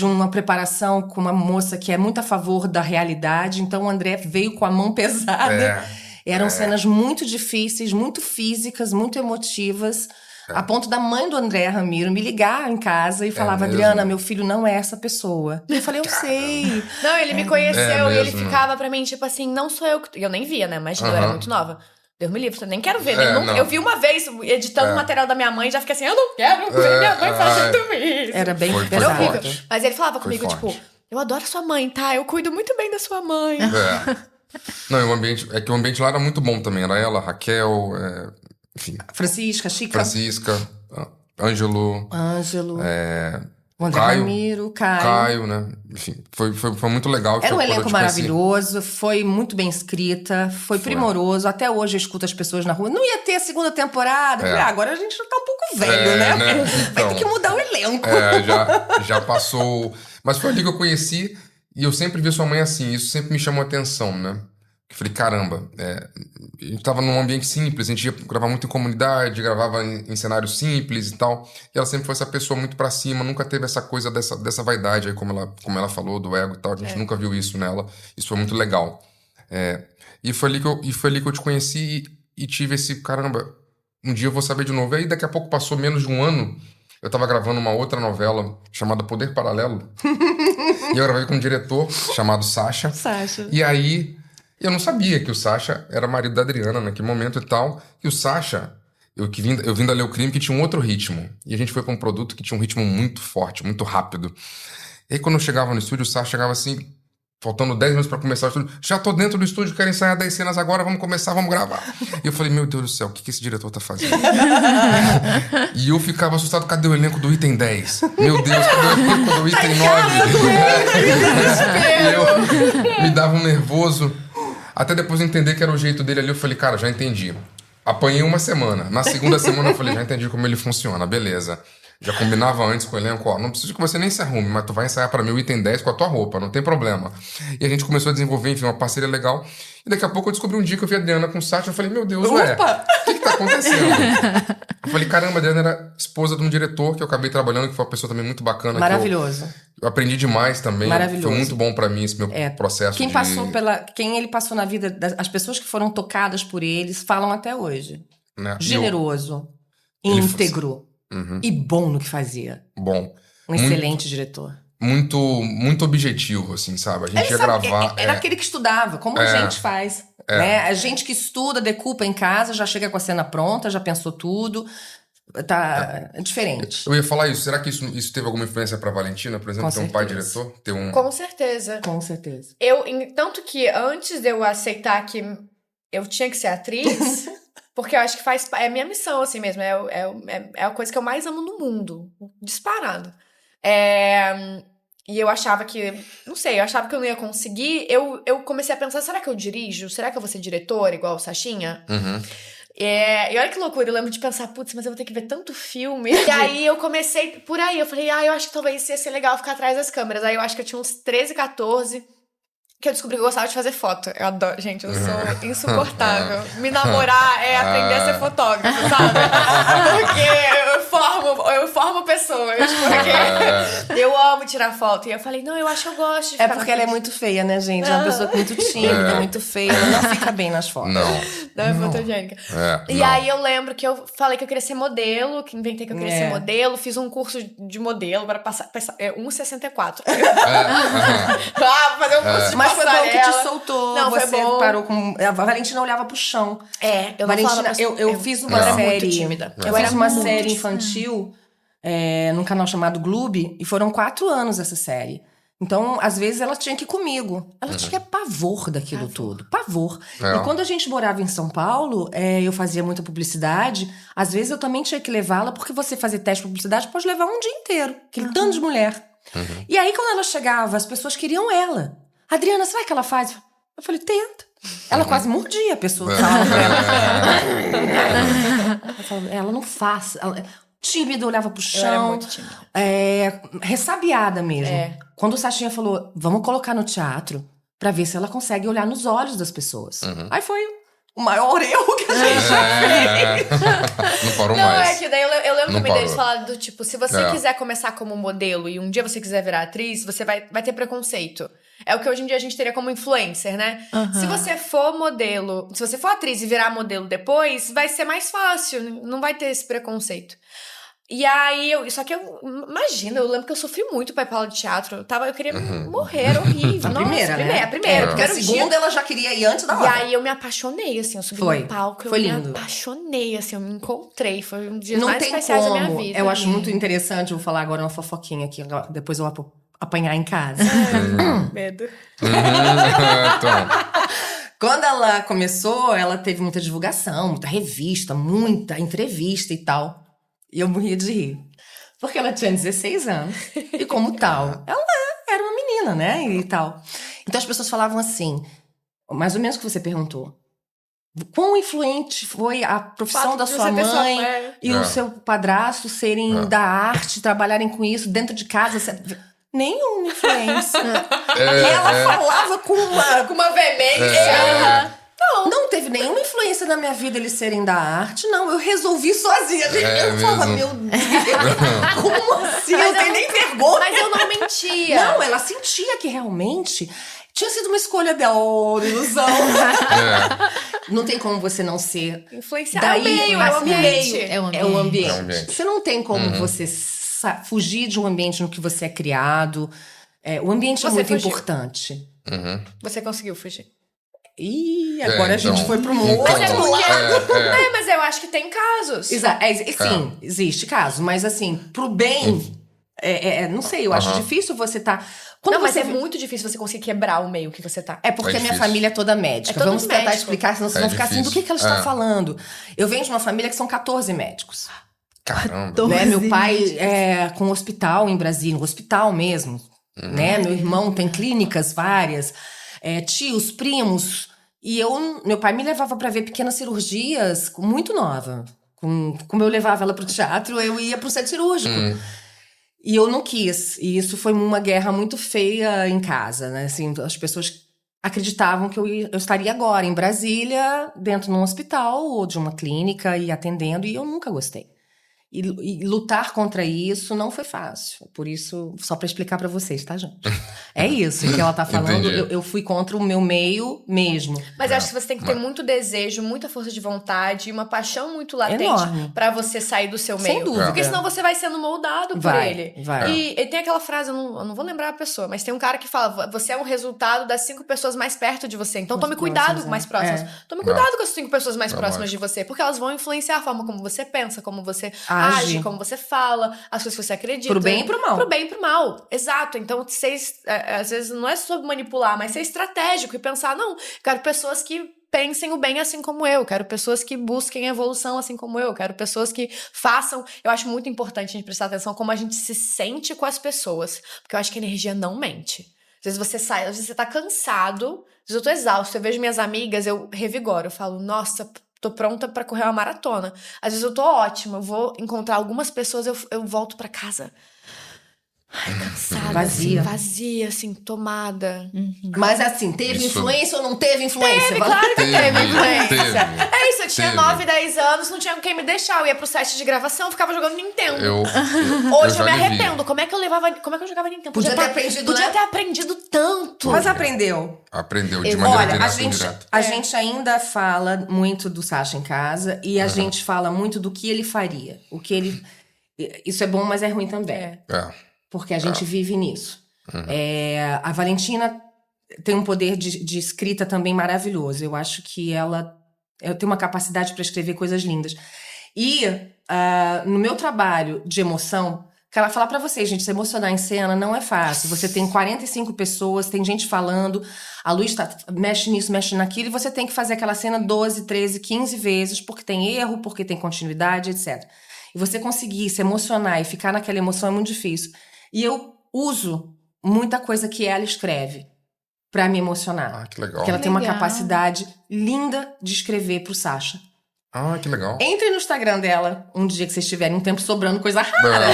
uma preparação com uma moça que é muito a favor da realidade. Então o André veio com a mão pesada. Eram cenas muito difíceis, muito físicas, muito emotivas. A ponto da mãe do André Ramiro me ligar em casa e falava, mesmo? Adriana, meu filho não é essa pessoa. Eu falei, eu sei. Não, ele me conheceu e ele mesmo. ficava pra mim, tipo assim, não sou eu que. Eu nem via, né? Imagina, eu era muito nova. Deus me livre, eu nem quero ver. Não. Eu vi uma vez editando o material da minha mãe e já fiquei assim, eu não quero ver minha mãe fazendo isso. Era bem Foi pesado. forte. Mas ele falava Foi comigo, forte. tipo, eu adoro sua mãe, tá? Eu cuido muito bem da sua mãe. Não, e o ambiente lá era muito bom também. Era ela, Raquel, enfim, Francisca, Chica, Francisca, Ângelo, Ângelo, o André Caio, Ramiro, Caio, né? Enfim, foi muito legal. Era um Foi quando eu elenco te conheci. maravilhoso, foi muito bem escrita, foi primoroso. Até hoje eu escuto as pessoas na rua. Não ia ter a segunda temporada. Eu falei, agora a gente já tá um pouco velho, né? Vai Então, ter que mudar o elenco. Já passou. Mas foi ali que eu conheci e eu sempre vi sua mãe assim. Isso sempre me chamou a atenção, né? Eu falei, caramba, a gente tava num ambiente simples, a gente ia gravar muito em comunidade, gravava em cenários simples e tal. E ela sempre foi essa pessoa muito pra cima, nunca teve essa coisa dessa vaidade aí, como ela falou, do ego e tal. A gente nunca viu isso nela. Isso foi muito legal. E foi ali que eu te conheci e tive esse, caramba, um dia eu vou saber de novo. E aí daqui a pouco passou menos de um ano, eu tava gravando uma outra novela chamada Poder Paralelo. E eu gravei com um diretor chamado Sacha. E aí eu não sabia que o Sacha era marido da Adriana naquele momento e tal. E o Sacha, eu vim da Lei o Crime, que tinha um outro ritmo. E a gente foi pra um produto que tinha um ritmo muito forte, muito rápido. E aí quando eu chegava no estúdio, o Sacha chegava assim, faltando 10 minutos pra começar o estúdio. Já tô dentro do estúdio, quero ensaiar 10 cenas agora, vamos começar, vamos gravar. E eu falei, meu Deus do céu, o que esse diretor tá fazendo? E eu ficava assustado, cadê o elenco do item 10? Meu Deus, cadê o elenco do item 9? E eu me dava um nervoso. Até depois eu entender que era o jeito dele ali, eu falei, cara, já entendi. Apanhei uma semana. Na segunda semana eu falei, já entendi como ele funciona, beleza. Já combinava antes com o elenco, ó, não preciso que você nem se arrume, mas tu vai ensaiar pra mim o item 10 com a tua roupa, não tem problema. E a gente começou a desenvolver, enfim, uma parceria legal. E daqui a pouco eu descobri um dia que eu vi a Adriana com o Sacha, eu falei, meu Deus, o que tá acontecendo? Eu falei, caramba, a Adriana era esposa de um diretor que eu acabei trabalhando, que foi uma pessoa também muito bacana. Maravilhoso. Eu aprendi demais também. Maravilhoso. Foi muito bom pra mim esse meu processo Quem de... quem ele passou na vida, as pessoas que foram tocadas por eles, falam até hoje. né? Generoso, Ele íntegro e bom no que fazia. Bom. Um excelente diretor. Muito, muito objetivo, assim, sabe? A gente ia gravar... Era aquele que estudava, como a gente faz. Né? A gente que estuda, decupa em casa, já chega com a cena pronta, já pensou tudo. É diferente. Eu ia falar isso. Será que isso teve alguma influência pra Valentina, por exemplo? Com ter um pai certeza. diretor? Ter um... Com certeza. Com certeza. Tanto que antes de eu aceitar que eu tinha que ser atriz, porque eu acho que é minha missão, assim mesmo. É a coisa que eu mais amo no mundo. Disparado. E eu achava que... Não sei, eu achava que eu não ia conseguir. Eu comecei a pensar, será que eu dirijo? Será que eu vou ser diretora, igual o Sachinha? E olha que loucura, eu lembro de pensar, putz, mas eu vou ter que ver tanto filme. E aí eu comecei por aí, eu falei, eu acho que talvez ia ser legal ficar atrás das câmeras. Aí eu acho que eu tinha uns 13, 14... que eu descobri que eu gostava de fazer foto. Eu adoro. Gente, eu sou insuportável. Me namorar é aprender a ser fotógrafo, sabe? Porque eu formo amo pessoas, porque eu amo tirar foto. E eu falei, não, eu acho que eu gosto de É ficar porque na ela é frente. muito feia, né, gente? É uma pessoa muito tímida, muito feia. Ela não fica bem nas fotos. Não. Não, é fotogênica. E não. aí eu lembro que eu falei que eu queria ser modelo, que inventei que eu queria ser modelo, fiz um curso de modelo para passar 1,64. Vou fazer um curso de Mas foi bom que te passarela. soltou. Não, foi você bom. parou com. A Valentina olhava pro chão. Eu não Valentina, falava pra- eu fiz uma era série. muito tímida. Eu fiz uma série infantil num canal chamado Gloob, e foram 4 anos essa série. Então, às vezes, ela tinha que ir comigo. Ela tinha pavor daquilo tudo. Pavor. É. E quando a gente morava em São Paulo, eu fazia muita publicidade. Às vezes, eu também tinha que levá-la, porque você fazer teste de publicidade pode levar um dia inteiro. Aquele tanto de mulher. E aí, quando ela chegava, as pessoas queriam ela. Adriana, será que ela faz? Eu falei, tenta. Ela quase mordia a pessoa que falava pra ela. Eu falava, ela não faz. Ela, tímida, olhava pro chão. Eu era muito tímida. Ressabiada mesmo. Quando o Sachinha falou, vamos colocar no teatro pra ver se ela consegue olhar nos olhos das pessoas. Aí foi o maior erro que a gente já fez. Não parou Não, mais. é que daí eu lembro Não também deles parou. falando do tipo, se você quiser começar como modelo e um dia você quiser virar atriz, você vai ter preconceito. É o que hoje em dia a gente teria como influencer, né? Se você for modelo, se você for atriz e virar modelo depois, vai ser mais fácil, não vai ter esse preconceito. E aí, imagina, eu lembro que eu sofri muito pra ir pra aula de teatro. Eu queria morrer, era horrível. A Nossa, primeira, né? A primeira, Porque a primeiro segunda dia. ela já queria ir antes da E hora. aí eu me apaixonei, assim, eu subi no palco, Foi eu lindo. me apaixonei, assim, eu me encontrei. Foi um dos dias Não mais tem especiais da minha como. vida. Eu acho muito interessante, eu vou falar agora uma fofoquinha aqui, depois eu vou apanhar em casa. Medo. Então, Quando ela começou, ela teve muita divulgação, muita revista, muita entrevista e tal. E eu morria de rir. Porque ela tinha 16 anos. E como tal, ela era uma menina, né? E tal. Então as pessoas falavam assim, mais ou menos o que você perguntou. Quão influente foi a profissão Fato da de sua você ter sua mãe mãe. e o seu padrasto serem da arte, trabalharem com isso dentro de casa? Nenhuma influência. E ela falava com uma veemência. Não teve nenhuma influência na minha vida eles serem da arte, não. Eu resolvi sozinha. Eu falava, meu Deus, como assim? Eu não tenho nem vergonha. Mas eu não mentia. Não, ela sentia que realmente tinha sido uma escolha dela, ilusão. Não tem como você não ser. Influenciar Daí, é o ambiente. É o ambiente. É o ambiente. É o ambiente. Você não tem como você fugir de um ambiente no que você é criado. O ambiente é Você muito fugiu. importante. Você conseguiu fugir. E agora a gente então, foi pro então, outro lado. Mas eu acho que tem casos. Sim, existe caso, mas assim, pro bem, não sei, eu acho difícil você tá. Quando Não, mas você é muito difícil você conseguir quebrar o meio que você tá. É porque É a minha difícil. família é toda médica. É todo Vamos tentar médico. explicar, senão vocês É vão ficar assim, do difícil. que ela está falando. Eu venho de uma família que são 14 médicos. caramba. Né? Meu pai é com um hospital em Brasília, um hospital mesmo. Né? Meu irmão tem clínicas várias, tios, primos. E meu pai me levava para ver pequenas cirurgias muito nova. Como eu levava ela pro teatro, eu ia pro set cirúrgico. E eu não quis. E isso foi uma guerra muito feia em casa, né? Assim, as pessoas acreditavam que eu estaria agora em Brasília, dentro de um hospital ou de uma clínica e atendendo, e eu nunca gostei. E lutar contra isso não foi fácil. Por isso, só para explicar para vocês, tá, gente? É isso que ela tá falando. Eu fui contra o meu meio mesmo. Mas eu acho que você tem que ter muito desejo, muita força de vontade e uma paixão muito latente Enorme. pra você sair do seu Sem meio. dúvida. Porque senão você vai sendo moldado por Vai, ele. vai. E tem aquela frase, eu não vou lembrar a pessoa, mas tem um cara que fala: você é um resultado das 5 pessoas mais perto de você. Então tome cuidado com mais próximas. Tome cuidado com as 5 pessoas mais próximas de você, porque elas vão influenciar a forma como você pensa, como você age, como você fala, as coisas que você acredita. Pro bem e pro mal. Pro bem e pro mal. Exato. Então, às vezes não é sobre manipular, mas ser estratégico e pensar, não, quero pessoas que pensem o bem assim como eu, quero pessoas que busquem evolução assim como eu, quero pessoas que façam. Eu acho muito importante a gente prestar atenção como a gente se sente com as pessoas, porque eu acho que a energia não mente. Às vezes você sai, às vezes você tá cansado, às vezes eu tô exausto, eu vejo minhas amigas, eu revigoro, eu falo, nossa, tô pronta pra correr uma maratona. Às vezes eu tô ótima, eu vou encontrar algumas pessoas, eu volto pra casa Cansada, Vazia. assim, vazia, assim, tomada. Mas assim, teve Isso. influência ou não teve influência? Teve, claro que teve influência. teve. É isso, eu tinha Teve. 9, 10 anos, não tinha com quem me deixar. Eu ia pro set de gravação, ficava jogando Nintendo. já Hoje eu me vivi. arrependo. Como é que eu jogava Nintendo? Podia ter aprendido, Podia né? ter aprendido tanto. Mas aprendeu. Aprendeu de maneira Olha, direta ou indireta. a gente ainda fala muito do Sacha em casa e a gente fala muito do que ele faria. O que ele. Isso é bom, mas é ruim também. É. Porque a gente vive nisso. A Valentina tem um poder de escrita também maravilhoso. Eu acho que ela tem uma capacidade para escrever coisas lindas. E no meu trabalho de emoção, quero falar para vocês, gente, se emocionar em cena não é fácil. Você tem 45 pessoas, tem gente falando, a luz mexe nisso, mexe naquilo, e você tem que fazer aquela cena 12, 13, 15 vezes, porque tem erro, porque tem continuidade, etc. E você conseguir se emocionar e ficar naquela emoção é muito difícil. E eu uso muita coisa que ela escreve pra me emocionar. Ah, que legal. Porque ela tem uma Legal. capacidade linda de escrever pro Sacha. Ah, que legal. Entre no Instagram dela, um dia que vocês tiverem um tempo sobrando, coisa rara.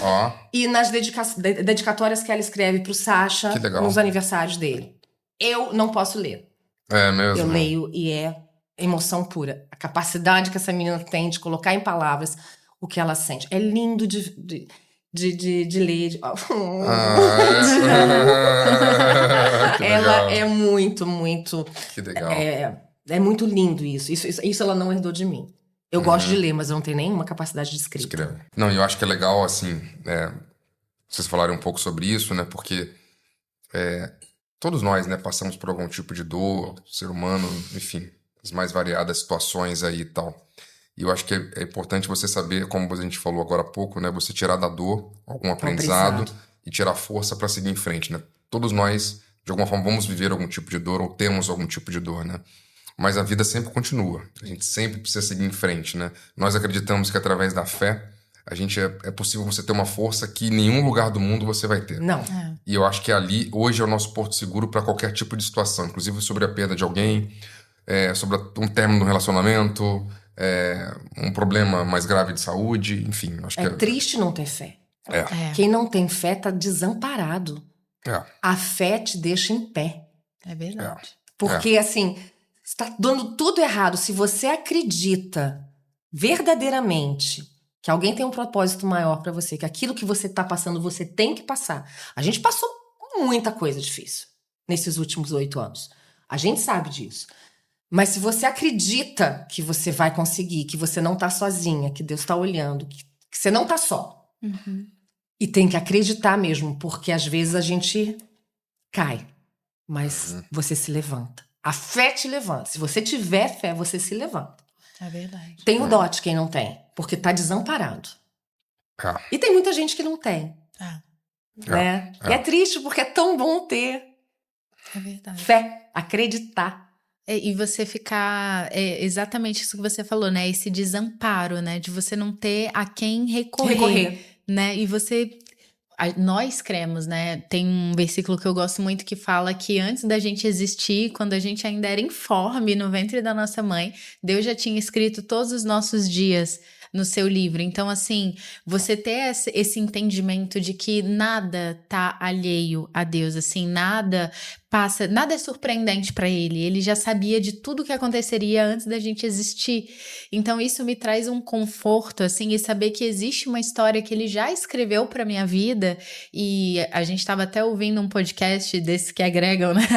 Ó. E nas dedicatórias que ela escreve pro Sacha, Que legal. nos aniversários dele. Eu não posso ler. É mesmo. Eu leio e é emoção pura. A capacidade que essa menina tem de colocar em palavras o que ela sente. É lindo de ler. Que Ela legal. é muito, muito. Que legal. É muito lindo isso. Isso ela não herdou de mim. Eu gosto de ler, mas eu não tenho nenhuma capacidade de escrita. Escreve. Não, e eu acho que é legal, assim, vocês falarem um pouco sobre isso, né? Porque todos nós, né, passamos por algum tipo de dor, ser humano, enfim, as mais variadas situações aí e tal. E eu acho que é importante você saber, como a gente falou agora há pouco, né? Você tirar da dor algum aprendizado e tirar força para seguir em frente, né? Todos nós, de alguma forma, vamos viver algum tipo de dor ou temos algum tipo de dor, né? Mas a vida sempre continua. A gente sempre precisa seguir em frente, né? Nós acreditamos que através da fé, a gente é possível você ter uma força que em nenhum lugar do mundo você vai ter. Não. E eu acho que ali, hoje, é o nosso porto seguro para qualquer tipo de situação. Inclusive sobre a perda de alguém, sobre um término de um relacionamento, um problema mais grave de saúde, enfim. Acho que É triste não ter fé. É. Quem não tem fé tá desamparado. É. A fé te deixa em pé. É verdade. Porque, assim, está dando tudo errado. Se você acredita verdadeiramente que alguém tem um propósito maior pra você, que aquilo que você tá passando, você tem que passar. A gente passou muita coisa difícil nesses últimos 8 anos. A gente sabe disso. Mas se você acredita que você vai conseguir, que você não tá sozinha, que Deus tá olhando, que você não tá só. E tem que acreditar mesmo, porque às vezes a gente cai, mas você se levanta. A fé te levanta. Se você tiver fé, você se levanta. É verdade. Tem o dote quem não tem, porque tá desamparado. E tem muita gente que não tem, né? E é triste porque é tão bom ter É verdade. fé, acreditar. E você ficar... exatamente isso que você falou, né? Esse desamparo, né? De você não ter a quem recorrer. Né? E você... Nós cremos, né? Tem um versículo que eu gosto muito que fala que antes da gente existir, quando a gente ainda era informe no ventre da nossa mãe, Deus já tinha escrito todos os nossos dias no seu livro. Então, assim, você ter esse entendimento de que nada tá alheio a Deus, assim, nada é surpreendente para ele. Ele já sabia de tudo que aconteceria antes da gente existir. Então, isso me traz um conforto, assim, e saber que existe uma história que ele já escreveu para minha vida. E a gente tava até ouvindo um podcast desses que agregam, né?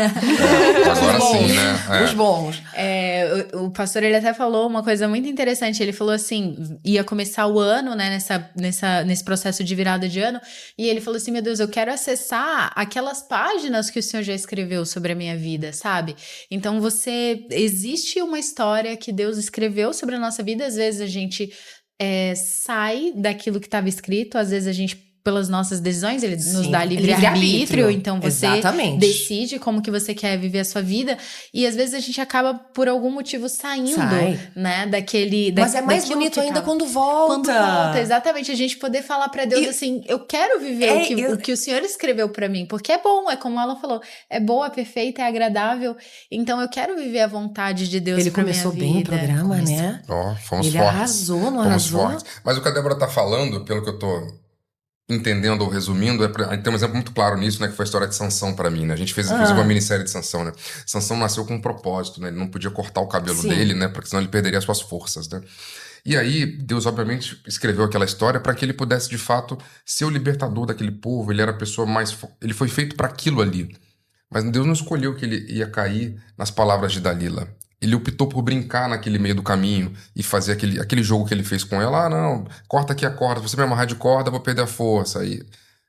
Agora sim, né? Os bons. O pastor, ele até falou uma coisa muito interessante. Ele falou assim, ia começar o ano, né, nesse processo de virada de ano, e ele falou assim, meu Deus, eu quero acessar aquelas páginas que o Senhor já escreveu sobre a minha vida, sabe? Então existe uma história que Deus escreveu sobre a nossa vida. Às vezes a gente sai daquilo que estava escrito, às vezes a gente, pelas nossas decisões, ele nos dá livre-arbítrio, então você decide como que você quer viver a sua vida, e às vezes a gente acaba por algum motivo saindo, né, Mas é mais bonito ainda quando volta. Quando volta, exatamente, a gente poder falar pra Deus assim, eu quero viver o que o Senhor escreveu pra mim, porque é bom, é como ela falou, é boa, é perfeita, é agradável, então eu quero viver a vontade de Deus pra minha vida. Ele começou bem o programa, né? Fomos ele fortes. arrasou, não fomos arrasou? Fortes. Mas o que a Débora tá falando, pelo que eu tô entendendo ou resumindo, tem um exemplo muito claro nisso, né? Que foi a história de Sansão pra mim, né? A gente fez inclusive uma minissérie de Sansão, né? Sansão nasceu com um propósito, né? Ele não podia cortar o cabelo dele, né? Porque senão ele perderia as suas forças, né? E aí, Deus obviamente escreveu aquela história para que ele pudesse, de fato, ser o libertador daquele povo. Ele era a pessoa mais... Ele foi feito para aquilo ali. Mas Deus não escolheu que ele ia cair nas palavras de Dalila. Ele optou por brincar naquele meio do caminho e fazer aquele jogo que ele fez com ela. Ah, não, corta aqui a corda. Se você me amarrar de corda, eu vou perder a força. Aí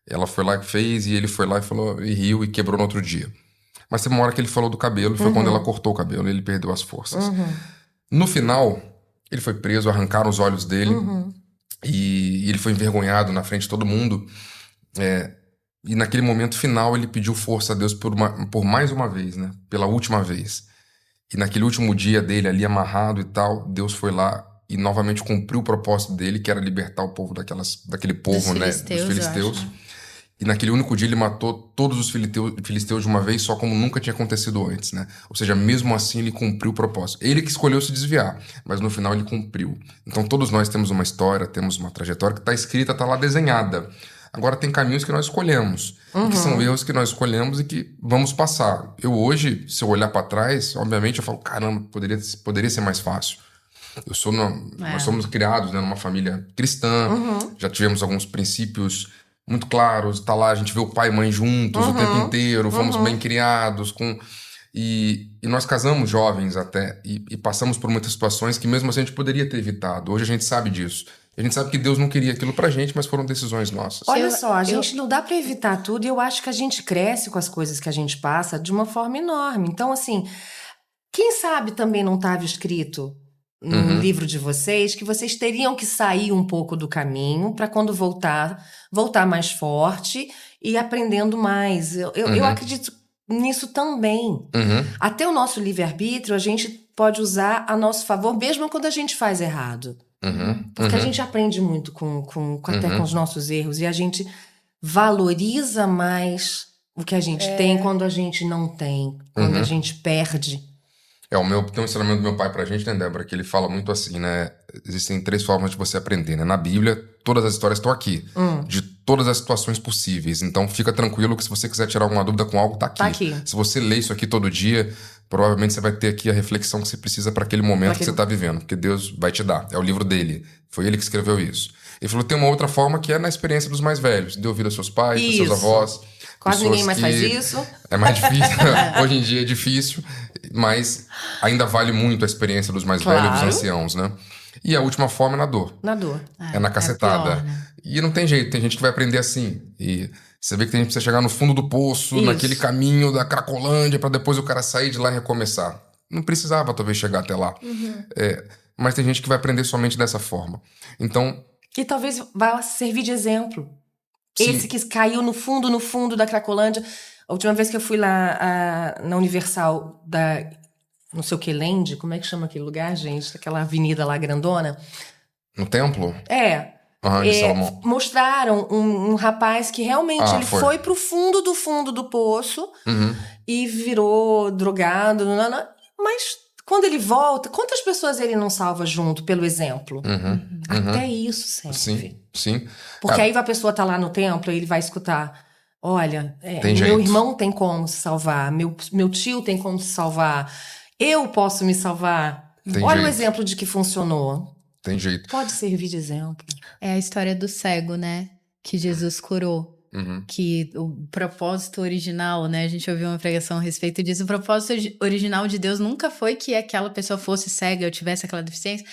ela foi lá e fez, e ele foi lá e falou, e riu e quebrou no outro dia. Mas teve uma hora que ele falou do cabelo, e foi quando ela cortou o cabelo, e ele perdeu as forças. No final... Ele foi preso, arrancaram os olhos dele e ele foi envergonhado na frente de todo mundo. E naquele momento final ele pediu força a Deus por mais uma vez, né? Pela última vez. E naquele último dia dele ali amarrado e tal, Deus foi lá e novamente cumpriu o propósito dele, que era libertar o povo daquele povo, né? Dos filisteus. E naquele único dia ele matou todos os filisteus de uma vez, só como nunca tinha acontecido antes, né? Ou seja, mesmo assim ele cumpriu o propósito. Ele que escolheu se desviar, mas no final ele cumpriu. Então todos nós temos uma história, temos uma trajetória que está escrita, está lá desenhada. Agora tem caminhos que nós escolhemos, que são erros que nós escolhemos e que vamos passar. Eu hoje, se eu olhar para trás, obviamente eu falo, caramba, poderia ser mais fácil. Nós somos criados, né, numa família cristã, já tivemos alguns princípios muito claros, tá lá, a gente vê o pai e mãe juntos o tempo inteiro, fomos bem criados, e nós casamos jovens até, e passamos por muitas situações que mesmo assim a gente poderia ter evitado. Hoje a gente sabe disso. A gente sabe que Deus não queria aquilo pra gente, mas foram decisões nossas. Olha só, a gente não dá pra evitar tudo, e eu acho que a gente cresce com as coisas que a gente passa de uma forma enorme. Então, assim, quem sabe também não estava escrito no livro de vocês que vocês teriam que sair um pouco do caminho para quando voltar mais forte e aprendendo mais. Eu acredito nisso também. Até o nosso livre-arbítrio a gente pode usar a nosso favor, mesmo quando a gente faz errado. Porque a gente aprende muito até com os nossos erros, e a gente valoriza mais o que a gente tem quando a gente não tem, quando a gente perde. Tem um ensinamento do meu pai pra gente, né, Débora, que ele fala muito assim, né? Existem 3 formas de você aprender, né? Na Bíblia, todas as histórias estão aqui, de todas as situações possíveis. Então, fica tranquilo que se você quiser tirar alguma dúvida com algo, tá aqui. Tá aqui. Se você lê isso aqui todo dia, provavelmente você vai ter aqui a reflexão que você precisa para aquele momento que você tá vivendo, porque Deus vai te dar. É o livro dele. Foi ele que escreveu isso. Ele falou, tem uma outra forma que é na experiência dos mais velhos. Dê ouvido aos seus pais, aos seus avós. Quase ninguém mais faz isso. É mais difícil. Hoje em dia é difícil, mas ainda vale muito a experiência dos mais velhos e dos anciãos, né? E a última forma é na dor. Na dor. É na cacetada. É pior, né? E não tem jeito, tem gente que vai aprender assim. E você vê que tem gente que precisa chegar no fundo do poço, naquele caminho da Cracolândia, pra depois o cara sair de lá e recomeçar. Não precisava, talvez, chegar até lá. Mas tem gente que vai aprender somente dessa forma. Então... Que talvez vá servir de exemplo. Sim. Esse que caiu no fundo da Cracolândia. A última vez que eu fui lá na Universal da... Não sei o que, Land? Como é que chama aquele lugar, gente? Aquela avenida lá grandona. No templo? De Salomão. Mostraram um rapaz que realmente ele foi pro fundo do poço e virou drogado. Mas quando ele volta, quantas pessoas ele não salva junto pelo exemplo? Até isso serve. Sim. Porque aí a pessoa tá lá no templo e ele vai escutar: olha, Tem meu jeito. irmão tem como se salvar, meu tio tem como se salvar, eu posso me salvar. Olha o exemplo de que funcionou. Tem jeito. Pode servir de exemplo. É a história do cego, né? Que Jesus curou. Que o propósito original, né? A gente ouviu uma pregação a respeito disso. O propósito original de Deus nunca foi que aquela pessoa fosse cega ou tivesse aquela deficiência.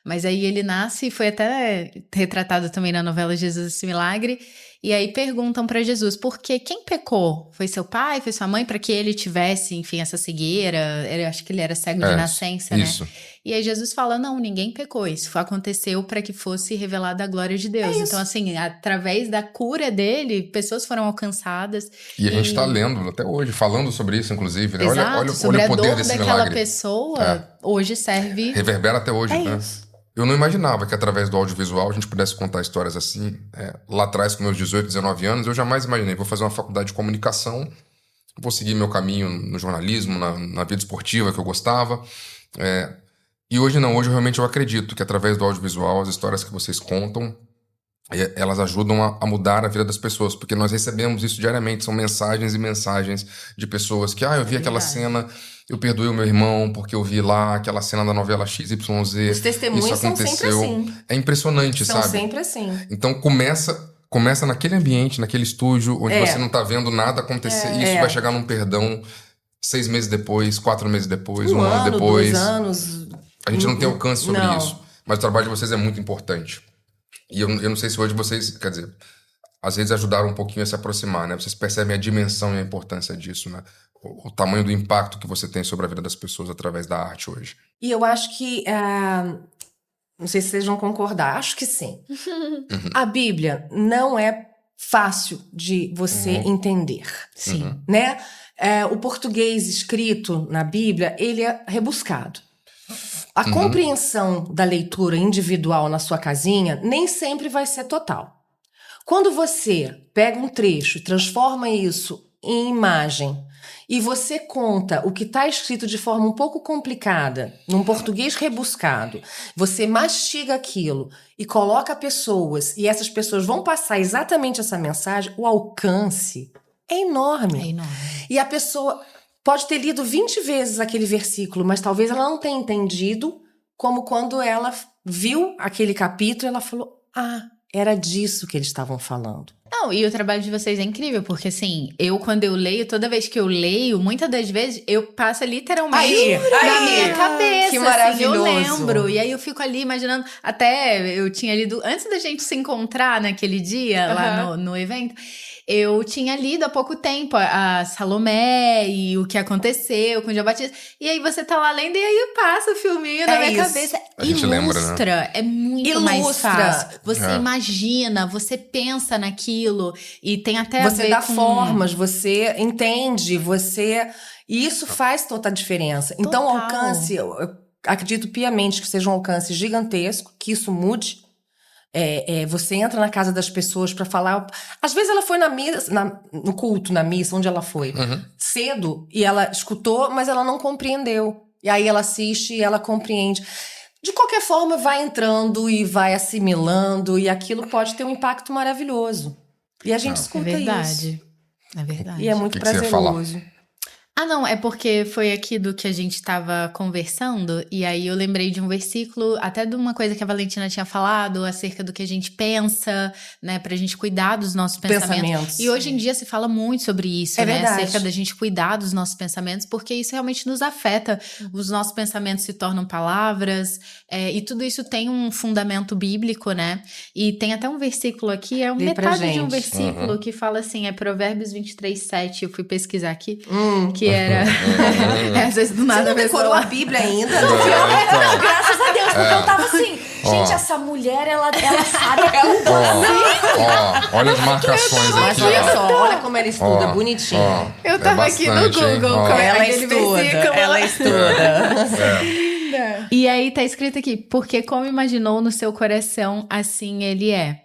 Mas aí ele nasce, e foi até retratado também na novela Jesus Esse Milagre. E aí perguntam pra Jesus, por quê? Quem pecou? Foi seu pai? Foi sua mãe? Pra que ele tivesse, enfim, essa cegueira? Eu acho que ele era cego de nascença, isso. né? E aí Jesus fala, não, ninguém pecou. Isso aconteceu para que fosse revelada a glória de Deus. Então, assim, através da cura dele, pessoas foram alcançadas. E a gente tá lendo até hoje, falando sobre isso, inclusive. Né? Exato, sobre olha o a poder dor desse daquela milagre. pessoa, hoje serve... Reverbera até hoje, né? Isso. Eu não imaginava que através do audiovisual a gente pudesse contar histórias assim. Lá atrás, com meus 18, 19 anos, eu jamais imaginei. Vou fazer uma faculdade de comunicação, vou seguir meu caminho no jornalismo, na vida esportiva que eu gostava. E hoje não, hoje realmente eu acredito que através do audiovisual, as histórias que vocês contam elas ajudam a mudar a vida das pessoas, porque nós recebemos isso diariamente, são mensagens e mensagens de pessoas que, eu vi aquela cena, eu perdoei o meu irmão porque eu vi lá aquela cena da novela XYZ, Os testemunhos isso são aconteceu. sempre assim. É impressionante, São sabe? sempre assim. Então começa naquele ambiente, naquele estúdio, onde você não tá vendo nada acontecer, e isso vai chegar num perdão 6 meses depois, 4 meses depois, um ano depois. 2 anos. A gente não tem alcance sobre Não. isso. Mas o trabalho de vocês é muito importante. E eu não sei se hoje vocês, quer dizer, às vezes ajudaram um pouquinho a se aproximar, né? Vocês percebem a dimensão e a importância disso, né? O tamanho do impacto que você tem sobre a vida das pessoas através da arte hoje. E eu acho que... não sei se vocês vão concordar. Acho que sim. A Bíblia não é fácil de você entender. Sim. Né? O português escrito na Bíblia, ele é rebuscado. A compreensão da leitura individual na sua casinha nem sempre vai ser total. Quando você pega um trecho e transforma isso em imagem e você conta o que está escrito de forma um pouco complicada, num português rebuscado, você mastiga aquilo e coloca pessoas, e essas pessoas vão passar exatamente essa mensagem, o alcance é enorme. É enorme. E a pessoa pode ter lido 20 vezes aquele versículo, mas talvez ela não tenha entendido, como quando ela viu aquele capítulo, ela falou, era disso que eles estavam falando. Não, e o trabalho de vocês é incrível, porque assim, quando eu leio, toda vez que eu leio, muitas das vezes, eu passo literalmente na minha cabeça, que assim, maravilhoso. eu lembro, e aí eu fico ali imaginando, até eu tinha lido, antes da gente se encontrar naquele dia, lá no evento, eu tinha lido há pouco tempo a Salomé e o que aconteceu com o João Batista. E aí você tá lá lendo e aí passa o filminho na minha cabeça. A gente lembra, né? É muito mais fácil. Você imagina, você pensa naquilo e tem até a ver você dá com... formas, você entende, E isso faz toda a diferença. Então o alcance, eu acredito piamente que seja um alcance gigantesco, que isso mude. Você entra na casa das pessoas pra falar. Às vezes ela foi no culto, na missa, onde ela foi, cedo, e ela escutou, mas ela não compreendeu. E aí ela assiste e ela compreende. De qualquer forma, vai entrando e vai assimilando, e aquilo pode ter um impacto maravilhoso. E a gente escuta isso. É verdade. E é muito que você ia prazeroso. Não, é porque foi aqui do que a gente tava conversando, e aí eu lembrei de um versículo, até de uma coisa que a Valentina tinha falado, acerca do que a gente pensa, né, pra gente cuidar dos nossos pensamentos. E hoje em dia se fala muito sobre isso, né, verdade. acerca da gente cuidar dos nossos pensamentos, porque isso realmente nos afeta. Os nossos pensamentos se tornam palavras, e tudo isso tem um fundamento bíblico, né, e tem até um versículo aqui, metade de um versículo que fala assim, Provérbios 23:7, eu fui pesquisar aqui, que era... Às vezes do nada... Você não decorou a Bíblia ainda? Então. Graças a Deus, porque eu tava assim, gente, essa mulher, ela sabe Olha as marcações Mas aqui. olha só, olha como ela estuda, bonitinho. Eu tava aqui no Google, como é aquele versículo. Ela estuda. E aí tá escrito aqui, porque como imaginou no seu coração, assim ele é.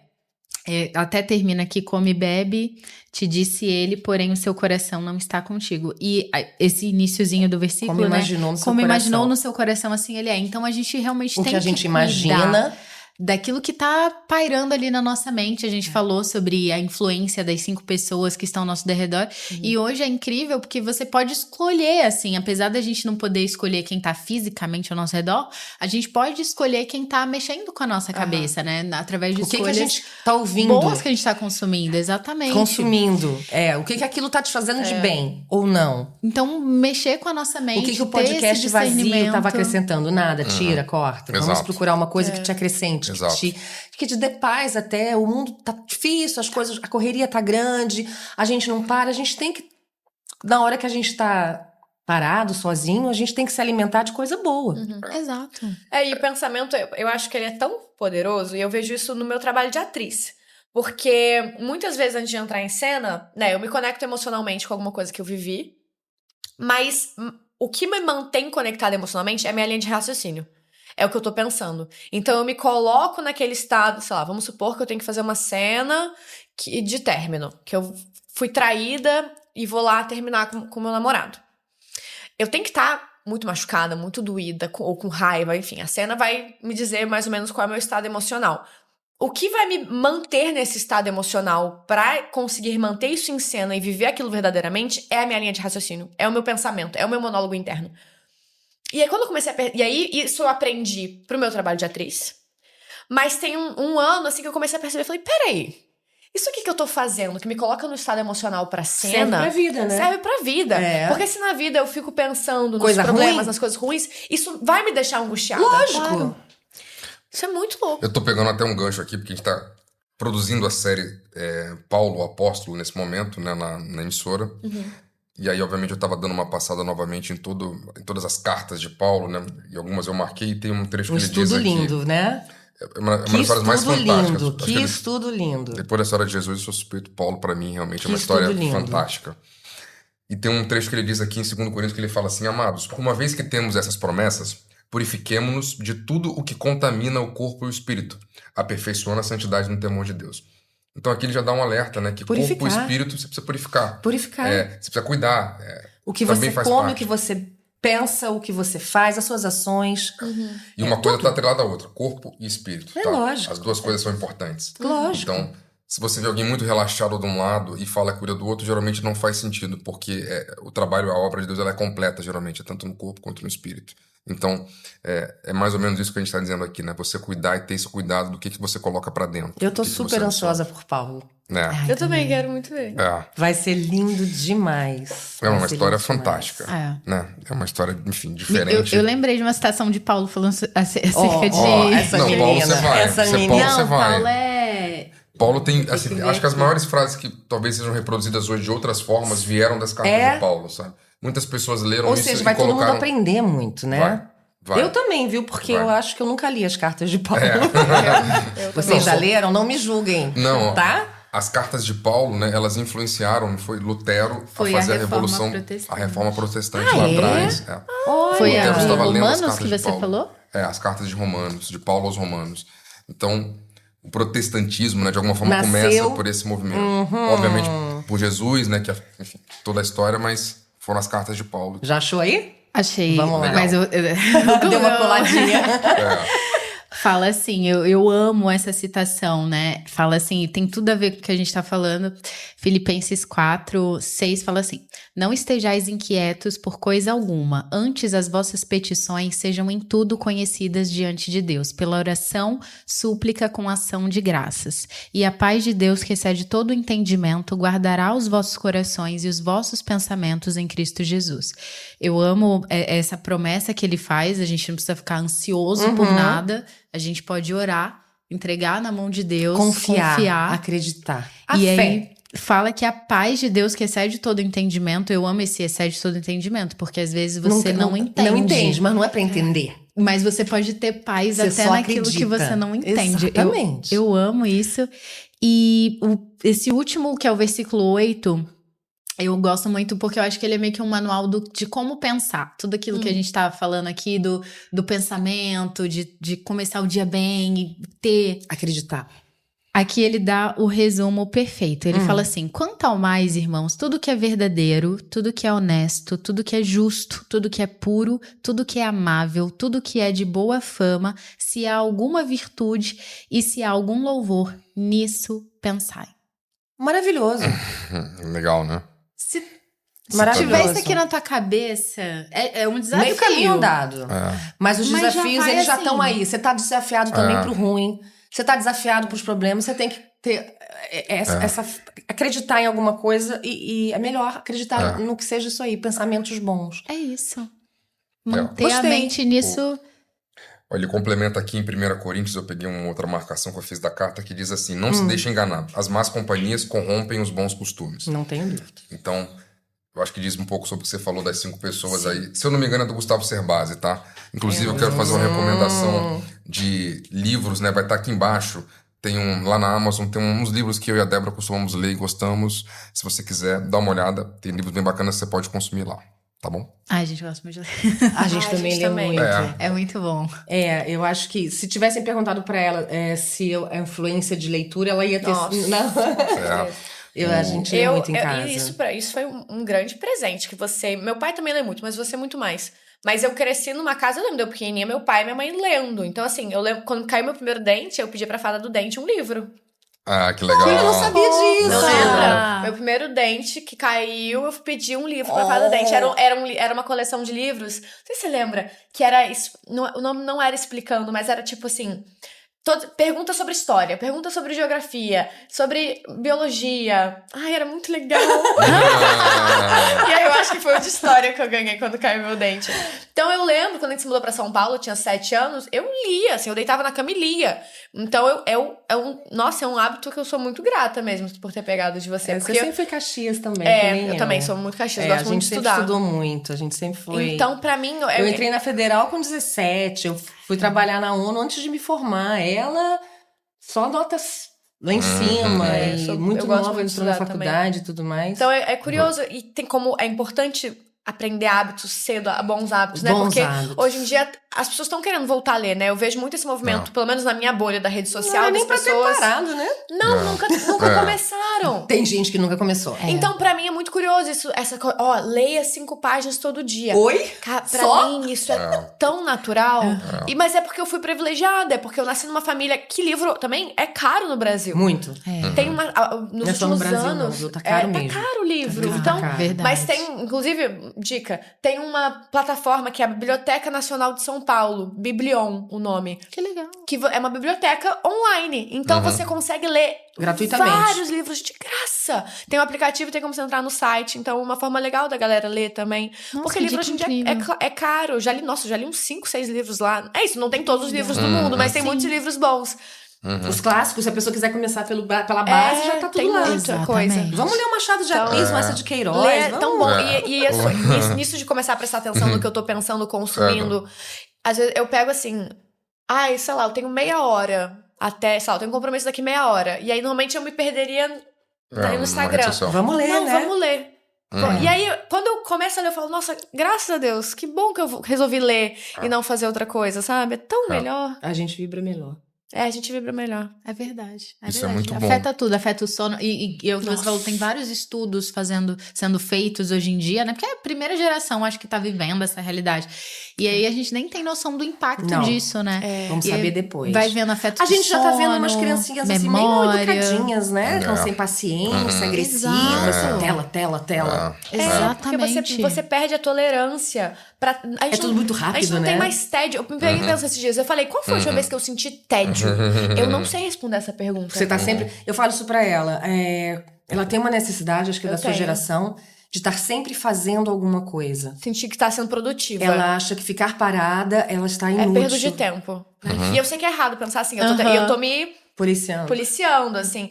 Até termina aqui, come e bebe, te disse ele, porém o seu coração não está contigo. E esse iniciozinho do versículo, Como imaginou no seu como coração. imaginou no seu coração, assim ele é. Então a gente realmente O tem que a gente cuidar imagina daquilo que tá pairando ali na nossa mente. A gente falou sobre a influência das 5 pessoas que estão ao nosso derredor. E hoje é incrível porque você pode escolher, assim, apesar da gente não poder escolher quem tá fisicamente ao nosso redor, a gente pode escolher quem tá mexendo com a nossa cabeça, né? Através de o que escolhas a gente tá ouvindo. boas que a gente tá consumindo, exatamente. Consumindo. O que aquilo tá te fazendo de bem ou não. Então, mexer com a nossa mente, O que o ter podcast esse vazio discernimento. estava acrescentando? Nada, tira, corta. Vamos Exato. procurar uma coisa que te acrescente, Exato. que te dê paz até. O mundo tá difícil, a correria tá grande, a gente não para, a gente tem que, na hora que a gente tá parado, sozinho, a gente tem que se alimentar de coisa boa. Exato. E o pensamento, eu acho que ele é tão poderoso, e eu vejo isso no meu trabalho de atriz. Porque muitas vezes antes de entrar em cena, né, eu me conecto emocionalmente com alguma coisa que eu vivi, mas o que me mantém conectada emocionalmente é a minha linha de raciocínio. É o que eu tô pensando. Então eu me coloco naquele estado, sei lá, vamos supor que eu tenho que fazer uma cena de término, que eu fui traída e vou lá terminar com meu namorado. Eu tenho que estar muito machucada, muito doída, ou com raiva, enfim, a cena vai me dizer mais ou menos qual é o meu estado emocional. o que vai me manter nesse estado emocional pra conseguir manter isso em cena e viver aquilo verdadeiramente é a minha linha de raciocínio, é o meu pensamento, é o meu monólogo interno. E aí, quando eu comecei e aí, isso eu aprendi pro meu trabalho de atriz. Mas tem um ano, assim, que eu comecei a perceber. Falei, peraí, isso aqui que eu tô fazendo, que me coloca no estado emocional pra cena... Serve pra vida, né? Serve pra vida. É. Porque se na vida eu fico pensando Coisa nos problemas, ruim? nas coisas ruins, isso vai me deixar angustiada. Lógico. Claro. Isso é muito louco. Eu tô pegando até um gancho aqui, porque a gente tá produzindo a série Paulo, o Apóstolo, nesse momento, né, na emissora. E aí, obviamente, eu tava dando uma passada novamente em todas as cartas de Paulo, né? E algumas eu marquei e tem um trecho que Um ele diz estudo aqui. lindo, né? É uma das Que histórias mais estudo fantásticas. lindo, Acho que ele- estudo lindo. Depois da história de Jesus, eu sou suspeito. Paulo, pra mim, realmente é Que uma história estudo lindo. fantástica. E tem um trecho que ele diz aqui em 2 Coríntios que ele fala assim: amados, uma vez que temos essas promessas, purifiquemo-nos de tudo o que contamina o corpo e o espírito, aperfeiçoando a santidade no temor de Deus. Então aqui ele já dá um alerta, né? Que corpo e Purificar. espírito você precisa purificar. Purificar. Você precisa cuidar. O que também você faz come, parte. o que você pensa, o que você faz, as suas ações. E uma coisa está atrelada à outra, corpo e espírito. É tá? lógico. As duas coisas são importantes. Lógico. Então, se você vê alguém muito relaxado de um lado e fala que cuida do outro, geralmente não faz sentido, porque o trabalho, a obra de Deus, ela é completa, geralmente, tanto no corpo quanto no espírito. Então, é mais ou menos isso que a gente está dizendo aqui, né? Você cuidar e ter esse cuidado do que você coloca para dentro. Eu tô do que super você ansiosa por Paulo. absorve. Eu também quero muito ver. Vai ser lindo demais. É uma Vai ser história lindo demais. fantástica. É. Né? É uma história, enfim, diferente. Eu lembrei de uma citação de Paulo falando acerca de... Essa Não, menina. Paulo, você vai. Essa Você menina. Paulo, você Não, vai. Paulo é... Paulo tem, assim, que ver acho que as aqui. maiores frases que talvez sejam reproduzidas hoje de outras formas vieram das cartas de Paulo, sabe? Muitas pessoas leram Ou isso seja, e vai todo mundo colocaram... aprender muito, né? Vai. Eu também, viu? Porque Vai. eu acho que eu nunca li as cartas de Paulo. Eu Vocês Não, já só- leram? Não me julguem. Não, Tá? as cartas de Paulo, né, elas influenciaram, foi Lutero Foi a fazer a a Reforma revolução, Protestante. a reforma protestante Ah, lá é? atrás. Olha. Foi Lutero a de estava lendo as Romanos cartas que de você Paulo. falou? As cartas de Romanos, de Paulo aos Romanos. Então, o protestantismo, né, de alguma forma Nasceu. começa por esse movimento. Obviamente por Jesus, né, que enfim, toda a história, mas foram as cartas de Paulo. Já achou aí? Achei. Vamos lá. Mas eu Deu uma coladinha. Fala assim, eu amo essa citação, né? Fala assim, tem tudo a ver com o que a gente tá falando. Filipenses 4:6 fala assim: não estejais inquietos por coisa alguma, antes as vossas petições sejam em tudo conhecidas diante de Deus, pela oração, súplica com ação de graças. E a paz de Deus, que excede todo o entendimento, guardará os vossos corações e os vossos pensamentos em Cristo Jesus. Eu amo essa promessa que ele faz, a gente não precisa ficar ansioso por nada. A gente pode orar, entregar na mão de Deus, confiar. Acreditar. E A fé. aí fala que a paz de Deus que excede todo entendimento, eu amo esse excede todo entendimento, porque às vezes você não entende. Não entende, mas não é pra entender. Mas você pode ter paz Você até só naquilo que acredita. você não entende. Exatamente. Eu amo isso. E esse último, que é o versículo 8... eu gosto muito porque eu acho que ele é meio que um manual de como pensar. Tudo aquilo que a gente tava falando aqui do pensamento, de começar o dia bem e ter... Acreditar. Aqui ele dá o resumo perfeito. Ele fala assim: quanto ao mais, irmãos, tudo que é verdadeiro, tudo que é honesto, tudo que é justo, tudo que é puro, tudo que é amável, tudo que é de boa fama, se há alguma virtude e se há algum louvor, nisso pensai. Maravilhoso. Legal, né? Se Maravilhoso. tivesse aqui na tua cabeça, é um desafio. Meio caminho andado. É. Mas os Mas já desafios, vai eles já assim. estão aí. Você tá desafiado também pro ruim. Você tá desafiado pros problemas. Você tem que ter essa acreditar em alguma coisa e é melhor acreditar no que seja isso aí. Pensamentos bons. É isso. Manter a Gostei. mente nisso. Olha, ele complementa aqui em 1 Coríntios, eu peguei uma outra marcação que eu fiz da carta, que diz assim: não se deixe enganar, as más companhias corrompem os bons costumes. Não tenho dúvida. Então, eu acho que diz um pouco sobre o que você falou das 5 pessoas aí. Se eu não me engano, é do Gustavo Cerbasi, tá? Inclusive, eu quero fazer uma recomendação de livros, né? Vai estar aqui embaixo. Tem lá na Amazon, tem uns livros que eu e a Débora costumamos ler e gostamos. Se você quiser, dá uma olhada. Tem livros bem bacanas que você pode consumir lá, tá bom? Ai, gente, eu gosto muito de ler. A gente também lê muito. É muito bom. Eu acho que se tivessem perguntado pra ela se a influência de leitura, ela ia ter... Nossa. A gente lê muito em casa. Isso foi um grande presente que você... Meu pai também lê muito, mas você muito mais. Mas eu cresci numa casa, eu lembro de eu pequenininha, meu pai e minha mãe lendo. Então, assim, eu lembro, quando caiu meu primeiro dente, eu pedi pra fada do dente um livro. Ah, que legal. Eu não sabia disso. Não Ah. lembra? Meu primeiro dente que caiu, eu pedi um livro pra fada do dente. Era uma coleção de livros. Não sei se você lembra. Que era... o nome não era explicando, mas era tipo assim... Pergunta sobre história, pergunta sobre geografia, sobre biologia. Ai, era muito legal. E aí eu acho que foi o de história que eu ganhei quando caiu meu dente. Então eu lembro, quando a gente se mudou pra São Paulo, eu tinha 7 anos, eu lia, assim, eu deitava na cama e lia. Então nossa, é um hábito que eu sou muito grata mesmo por ter pegado de você. Você Porque sempre foi Caxias também. eu também sou muito Caxias, gosto a muito de gente sempre estudar. estudou muito, a gente sempre foi... Então, pra mim... Eu entrei na Federal com 17, eu fui trabalhar na ONU antes de me formar. Ela, só notas lá em cima, e eu muito gosto nova, muito de entrou na estudar faculdade e tudo mais. Então é curioso, e tem como é importante aprender hábitos cedo, bons hábitos, né? Bons Porque hábitos. hoje em dia as pessoas estão querendo voltar a ler, né? Eu vejo muito esse movimento, pelo menos na minha bolha da rede social, Não é das nem pra pessoas. ter parado, né? Não, nunca começaram. Tem gente que nunca começou. Então, pra mim é muito curioso isso, essa coisa. Ó, leia 5 páginas todo dia. Oi? Pra Só? mim, isso é tão natural. Mas é porque eu fui privilegiada, é porque eu nasci numa família que livro também é caro no Brasil. Muito. Tem uma. Nos Não é só no últimos Brasil, não, anos. viu? Tá caro mesmo. Tá caro o livro. Tá Então, caro. Verdade. mas tem, inclusive, dica, tem uma plataforma que é a Biblioteca Nacional de São Paulo, Biblion, o nome. Que legal. Que é uma biblioteca online. Então você consegue ler Gratuitamente. vários livros de graça. Tem um aplicativo, tem como você entrar no site. Então, uma forma legal da galera ler também. Nossa, Porque que livro dica hoje em dia incrível. é caro. Já li uns 5, 6 livros lá. É isso, não tem todos os livros do mundo, mas tem Sim. muitos livros bons. Os clássicos, se a pessoa quiser começar pela base, já tá tudo tem lá. muita Exatamente. coisa. Vamos ler o Machado de Assis, Massa de Queiroz. Ler é vamos. tão bom. Nisso de começar a prestar atenção no que eu tô pensando, consumindo. Às vezes eu pego assim, sei lá, eu tenho meia hora até, sei lá, eu tenho um compromisso daqui meia hora. E aí, normalmente, eu me perderia no Instagram. Vamos ler, Não, né? vamos ler. E aí, quando eu começo a ler, eu falo, nossa, graças a Deus, que bom que eu resolvi ler e não fazer outra coisa, sabe? É tão melhor. A gente vibra melhor. A gente vibra melhor. É verdade. Isso é muito bom. Afeta tudo, afeta o sono. E você falou, tem vários estudos sendo feitos hoje em dia, né? Porque é a primeira geração, acho que tá vivendo essa realidade. E aí a gente nem tem noção do impacto disso, né? Vamos saber depois. Vai vendo afeto A do gente já tá vendo sono, umas criancinhas assim, meio memória. educadinhas, né? Estão sem paciência, agressivas. Exato. Tela. Exatamente. Porque você perde a tolerância. É tudo muito rápido, A gente não né? tem mais tédio. Eu me peguei pensando esses dias. Eu falei, qual foi a última vez que eu senti tédio? Eu não sei responder essa pergunta. Você tá sempre... Eu falo isso pra ela. Ela tem uma necessidade, acho que da sua tenho. geração, de estar sempre fazendo alguma coisa. Sentir que tá sendo produtiva. Ela acha que ficar parada, ela está É inútil. perda de tempo. E eu sei que é errado pensar assim. Eu tô me policiando, assim.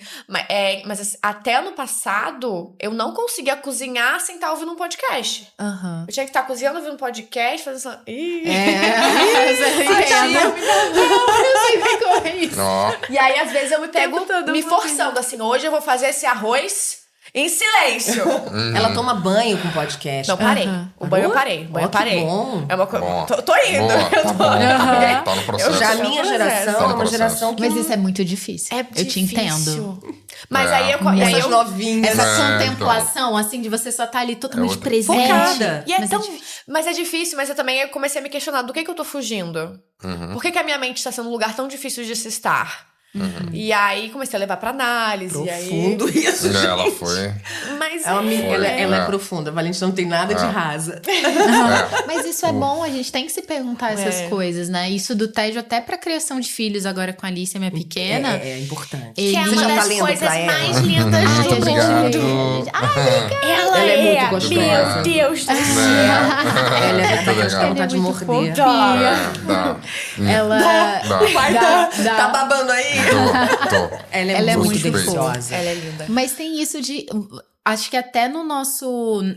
Mas assim, até ano passado, eu não conseguia cozinhar sem estar ouvindo um podcast. Aham. Eu tinha que estar cozinhando, ouvindo um podcast, fazendo assim... E aí, às vezes, eu me pego me forçando, assim, hoje eu vou fazer esse arroz em silêncio. Ela toma banho com podcast. Não, parei. O banho eu parei. O banho eu parei. Que bom. É uma coisa... Bom. Tô indo. Boa, tá bom. Tá no processo. Já a Esse é o minha processo. geração Tá é no uma processo. geração que... Mas isso é muito difícil. É Eu te entendo. Mas aí eu... E aí Essas eu novinhas. Essa contemplação, assim, de você só estar ali totalmente outra- presente. Focada. E é Mas tão... difícil. Mas é difícil, mas eu também comecei a me questionar do que eu tô fugindo. Por que a minha mente tá sendo um lugar tão difícil de se estar? E aí comecei a levar pra análise. E aí... Profundo isso, gente. Ela foi. Mas Ela é É. profunda. A Valentina não tem nada de rasa. Mas isso é bom, a gente tem que se perguntar essas coisas, né? Isso do tédio até pra criação de filhos, agora com a Alice, minha pequena. É importante. Ele- que é Você uma já tá das lendo coisas pra ela? mais lindas Ai, do a gente- mundo. Ai, Ela é muito Meu gostosa. Deus do céu. Ela é Muito daquelas que dá legal. vontade de Ele é muito morder. fofa. Dá. Ela. Dá. Tá babando aí? Tô. Ela é muito suspeita. deliciosa. Ela é linda. Mas tem isso de. Acho que até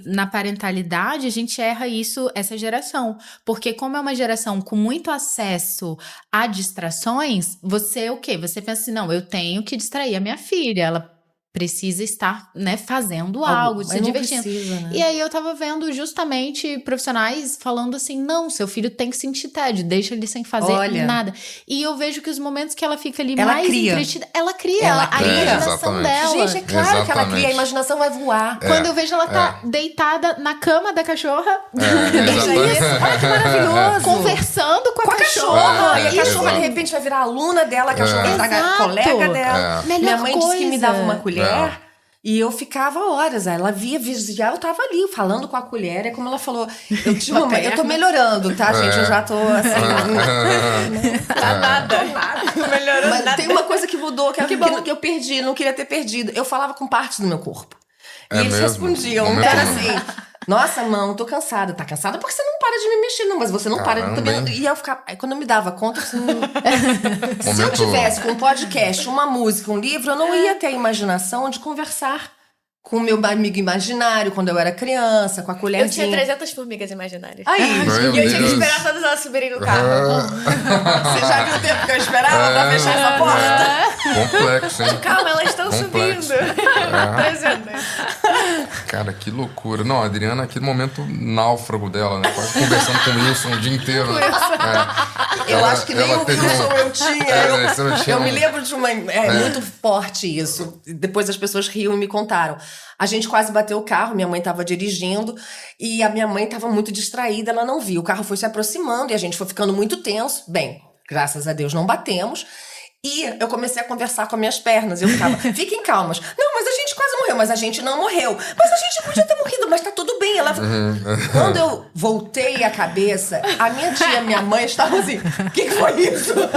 na parentalidade, a gente erra isso, essa geração. Porque como é uma geração com muito acesso a distrações, você o quê? Você pensa assim, não, eu tenho que distrair a minha filha. Ela precisa estar, né, fazendo algo, se Mas não divertindo. precisa, né? E aí eu tava vendo justamente profissionais falando assim, não, seu filho tem que sentir tédio, deixa ele sem fazer Olha. nada. E eu vejo que os momentos que ela fica ali Ela mais cria. entretida, ela cria Ela a cria. imaginação Exatamente. dela. Gente, é claro que ela Exatamente. cria, a imaginação vai voar. Quando eu vejo ela tá deitada na cama da cachorra, Exatamente. Olha que maravilhoso. conversando com a Com a cachorra. cachorra. E a É, cachorra, exato. de repente, vai virar aluna dela, a cachorra vai virar Exato. colega dela. Melhor Minha mãe disse que me dava uma coisa. colher. E eu ficava horas, ela via vigiar, eu tava ali, falando com a colher, é como ela falou, eu tinha uma, eu tô melhorando, tá, gente, eu já tô assim, Nada. Melhorou mas nada. tem uma coisa que mudou, que eu perdi, não queria ter perdido, eu falava com partes do meu corpo, e É eles mesmo? respondiam, Momento era um. assim, nossa, mão, tô cansada, tá cansada porque você não para de me mexer, não, mas você não para de Caramba, também, hein? e eu ficava, aí quando eu me dava conta, assim, se eu Momento- tivesse com um podcast, uma música, um livro, eu não ia ter a imaginação de conversar com o meu amigo imaginário quando eu era criança, com a Eu colherzinha. tinha 300 formigas imaginárias. Aí, Meu E eu tinha que Deus. esperar todas elas subirem no carro. você já viu o tempo que eu esperava pra fechar essa porta? Complexo, hein? Calma, elas estão Complexo. subindo. 300. Cara, que loucura. Não, a Adriana, aquele momento náufrago dela, né? Quase conversando com o Wilson o dia inteiro. Né? Eu acho que nem o teve Wilson eu tinha. você não tinha Eu um- me lembro de uma... É muito forte isso. Depois as pessoas riam e me contaram. A gente quase bateu o carro, minha mãe estava dirigindo e a minha mãe estava muito distraída, ela não viu. O carro foi se aproximando e a gente foi ficando muito tenso. Bem, graças a Deus não batemos. E eu comecei a conversar com as minhas pernas. Eu ficava, fiquem calmas. Não, mas a gente quase morreu. Mas a gente não morreu. Mas a gente podia ter morrido, mas tá tudo bem. Ela... Quando eu voltei a cabeça, a minha tia e a minha mãe estavam assim, o que foi isso? Eu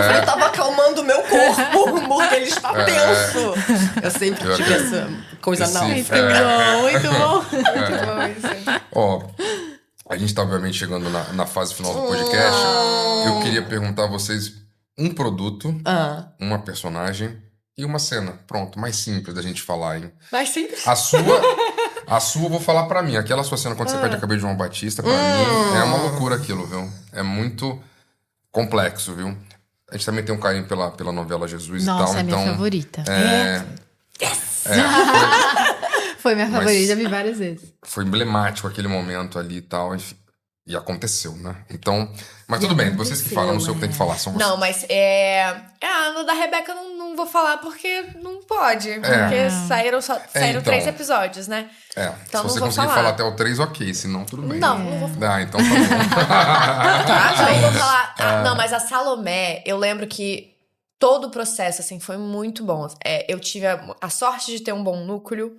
falei, eu tava acalmando o meu corpo, porque ele está tenso. Eu sempre tive essa coisa Esse- não. Muito bom, muito bom. Muito bom isso. Ó, a gente tá obviamente chegando na fase final do podcast. Eu queria perguntar a vocês um produto, uma personagem e uma cena. Pronto, mais simples da gente falar, hein? Mas simples. A sua eu vou falar pra mim. Aquela sua cena quando você perde a cabeça de João Batista, pra mim, é uma loucura aquilo, viu? É muito complexo, viu? A gente também tem um carinho pela novela Jesus Nossa, e tal, é minha então... favorita. Yes! Foi minha Mas- favorita, vi várias vezes. Foi emblemático aquele momento ali e tal, enfim. E aconteceu, né? Então... Mas tudo bem, vocês que falam, não sei o que tem que falar, são vocês. Não, mas no da Rebeca eu não vou falar porque não pode. Porque saíram então. 3 episódios, né? Então se não você vou conseguir falar. falar até o 3, ok. Se não, tudo bem. Não vou falar. Ah, então tá bom. Não vou falar. Não, mas a Salomé, eu lembro que todo o processo, assim, foi muito bom. Eu tive a sorte de ter um bom núcleo,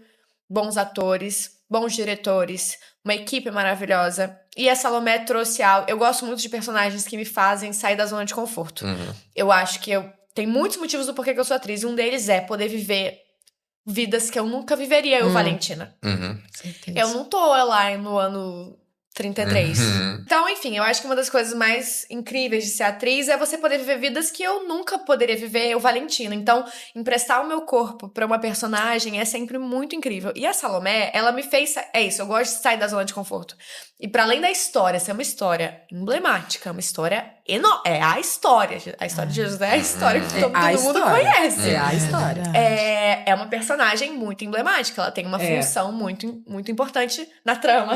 bons atores, bons diretores, uma equipe maravilhosa. E a Salomé trouxe algo... Eu gosto muito de personagens que me fazem sair da zona de conforto. Eu acho que tem muitos motivos do porquê que eu sou atriz. E um deles é poder viver vidas que eu nunca viveria, eu, Valentina. Eu não tô lá no ano 33. Então, enfim, eu acho que uma das coisas mais incríveis de ser atriz é você poder viver vidas que eu nunca poderia viver, eu, Valentina. Então, emprestar o meu corpo pra uma personagem é sempre muito incrível. E a Salomé, ela me fez... É isso, eu gosto de sair da zona de conforto. E pra além da história ser uma história emblemática, uma história enorme. É a história. A história de Jesus é a história que todo mundo conhece. É a história. É uma personagem muito emblemática. Ela tem uma função muito, muito importante na trama.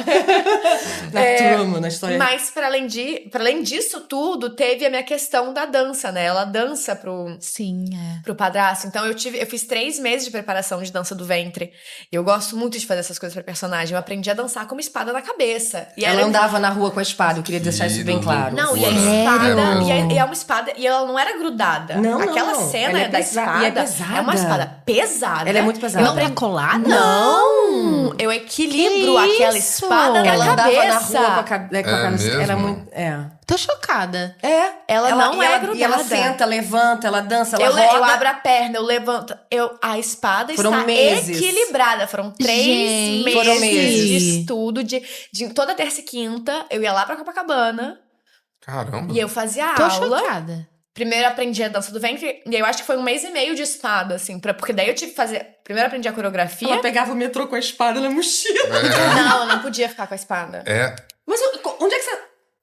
Na história. Mas, pra além disso tudo, teve a minha questão da dança, né? Ela dança pro padrasto. Então, eu fiz 3 meses de preparação de dança do ventre. E eu gosto muito de fazer essas coisas pra personagem. Eu aprendi a dançar com uma espada na cabeça. E ela andava na rua com a espada, eu queria deixar isso bem claro. Não, e a espada... E é uma espada... E ela não era grudada. Não, Aquela cena ela da pesada, e é espada pesada. é uma espada pesada. Ela é muito pesada. Não pra colar? Não! Eu equilibro Que aquela isso? espada na Ela cabeça. andava na rua com a cabeça. Era mesmo? muito. Tô chocada. Ela não é grudada. E ela senta, levanta, ela dança, ela Eu roda. abro a perna, eu levanto. A espada Foram está meses. equilibrada. Foram 3 Gente, meses, foram meses. de estudo. De toda terça e quinta, eu ia lá pra Copacabana Caramba. e eu fazia Tô aula. chocada. Primeiro eu aprendi a dança do ventre. E aí eu acho que foi 1 mês e meio de espada, assim. Porque daí eu tive que fazer... Primeiro eu aprendi a coreografia. Ela pegava o metrô com a espada na mochila. Não, eu não podia ficar com a espada. Mas onde é que você...